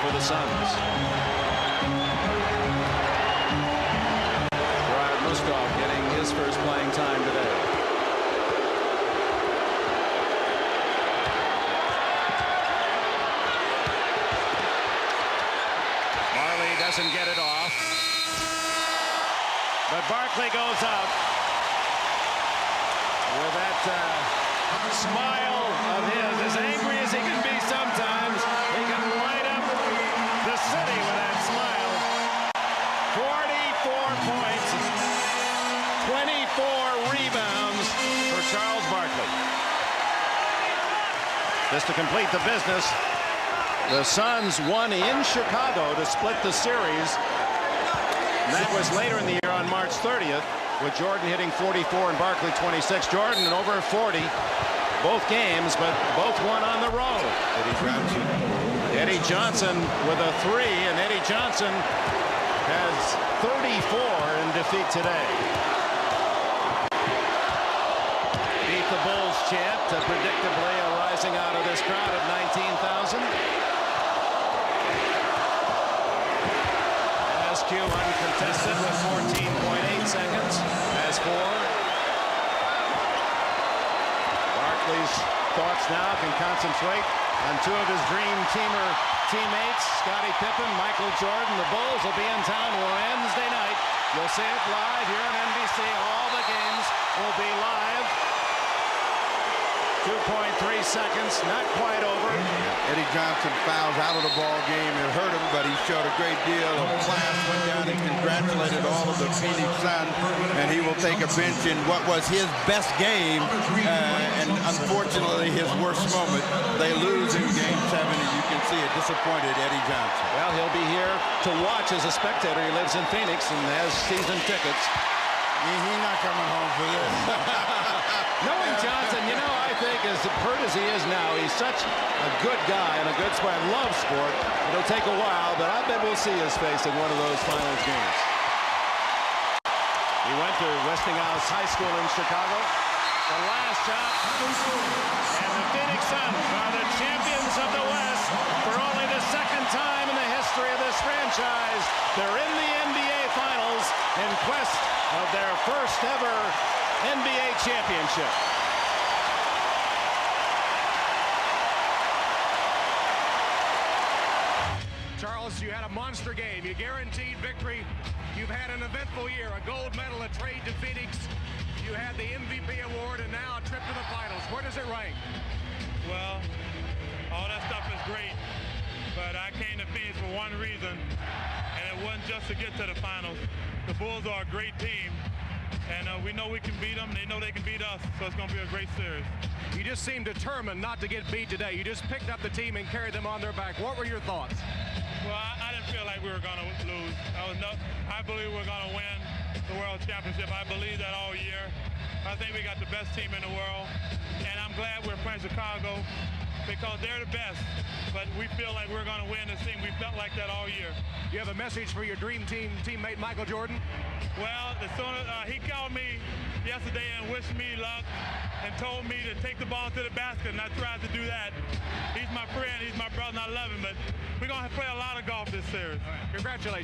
For the Suns. Brian Muskov getting his first playing time today. Barley doesn't get it off. But Barkley goes out with that smile of his, as angry as he can be sometimes. He can light up the city with that smile. 44 points, 24 rebounds for Charles Barkley. Just to complete the business, the Suns won in Chicago to split the series. And that was later in the year on March 30th, with Jordan hitting 44 and Barkley 26. Jordan over 40 both games, but both won on the road. Eddie Johnson with a 3, and Eddie Johnson has 34 in defeat today. Beat the Bulls chant, predictably arising out of this crowd of 19,000. SQ uncontested with 14.8 seconds. As for Barkley's thoughts now can concentrate on two of his dream teamer teammates, Scottie Pippen, Michael Jordan. The Bulls will be in town Wednesday night. You'll see it live here on NBC. All the games will be live. 2.3 seconds, not quite over. Eddie Johnson fouls out of the ball game. It hurt him, but he showed a great deal of class. Went down and congratulated all of the Phoenix Suns, and he will take a bench in what was his best game, and unfortunately his worst moment. They lose in Game 7, and you can see a disappointed Eddie Johnson. Well, he'll be here to watch as a spectator. He lives in Phoenix and has season tickets. He's not coming home for this. Knowing Johnson, you know, I think as hurt as he is now, he's such a good guy and a good sport. I love sport. It'll take a while, but I bet we'll see his face in one of those finals games. He went to Westinghouse High School in Chicago. The last shot, and the Phoenix Suns are the champions of the West for only the second time in the history of this franchise. They're in the NBA Finals in quest of their first ever NBA championship. Charles, you had a monster game. You guaranteed victory. You've had an eventful year, a gold medal, a trade to Phoenix. You had the MVP award and now a trip to the finals. Where does it rank? Well, all that stuff is great, but I came to Phoenix for one reason, and it wasn't just to get to the finals. The Bulls are a great team, and we know we can beat them. They know they can beat us, so it's going to be a great series. You just seemed determined not to get beat today. You just picked up the team and carried them on their back. What were your thoughts? Well, I didn't feel like we were going to lose. I believe we're going to win the World Championship. I believe that all year. I think we got the best team in the world, and I'm glad we're playing Chicago because they're the best, but we feel like we're going to win this thing. We felt like that all year. You have a message for your dream team teammate Michael Jordan? Well, as soon as he called me yesterday and wished me luck and told me to take the ball to the basket, and I tried to do that. He's my friend, he's my brother, and I love him, but we're going to play a lot of golf this series. Congratulations.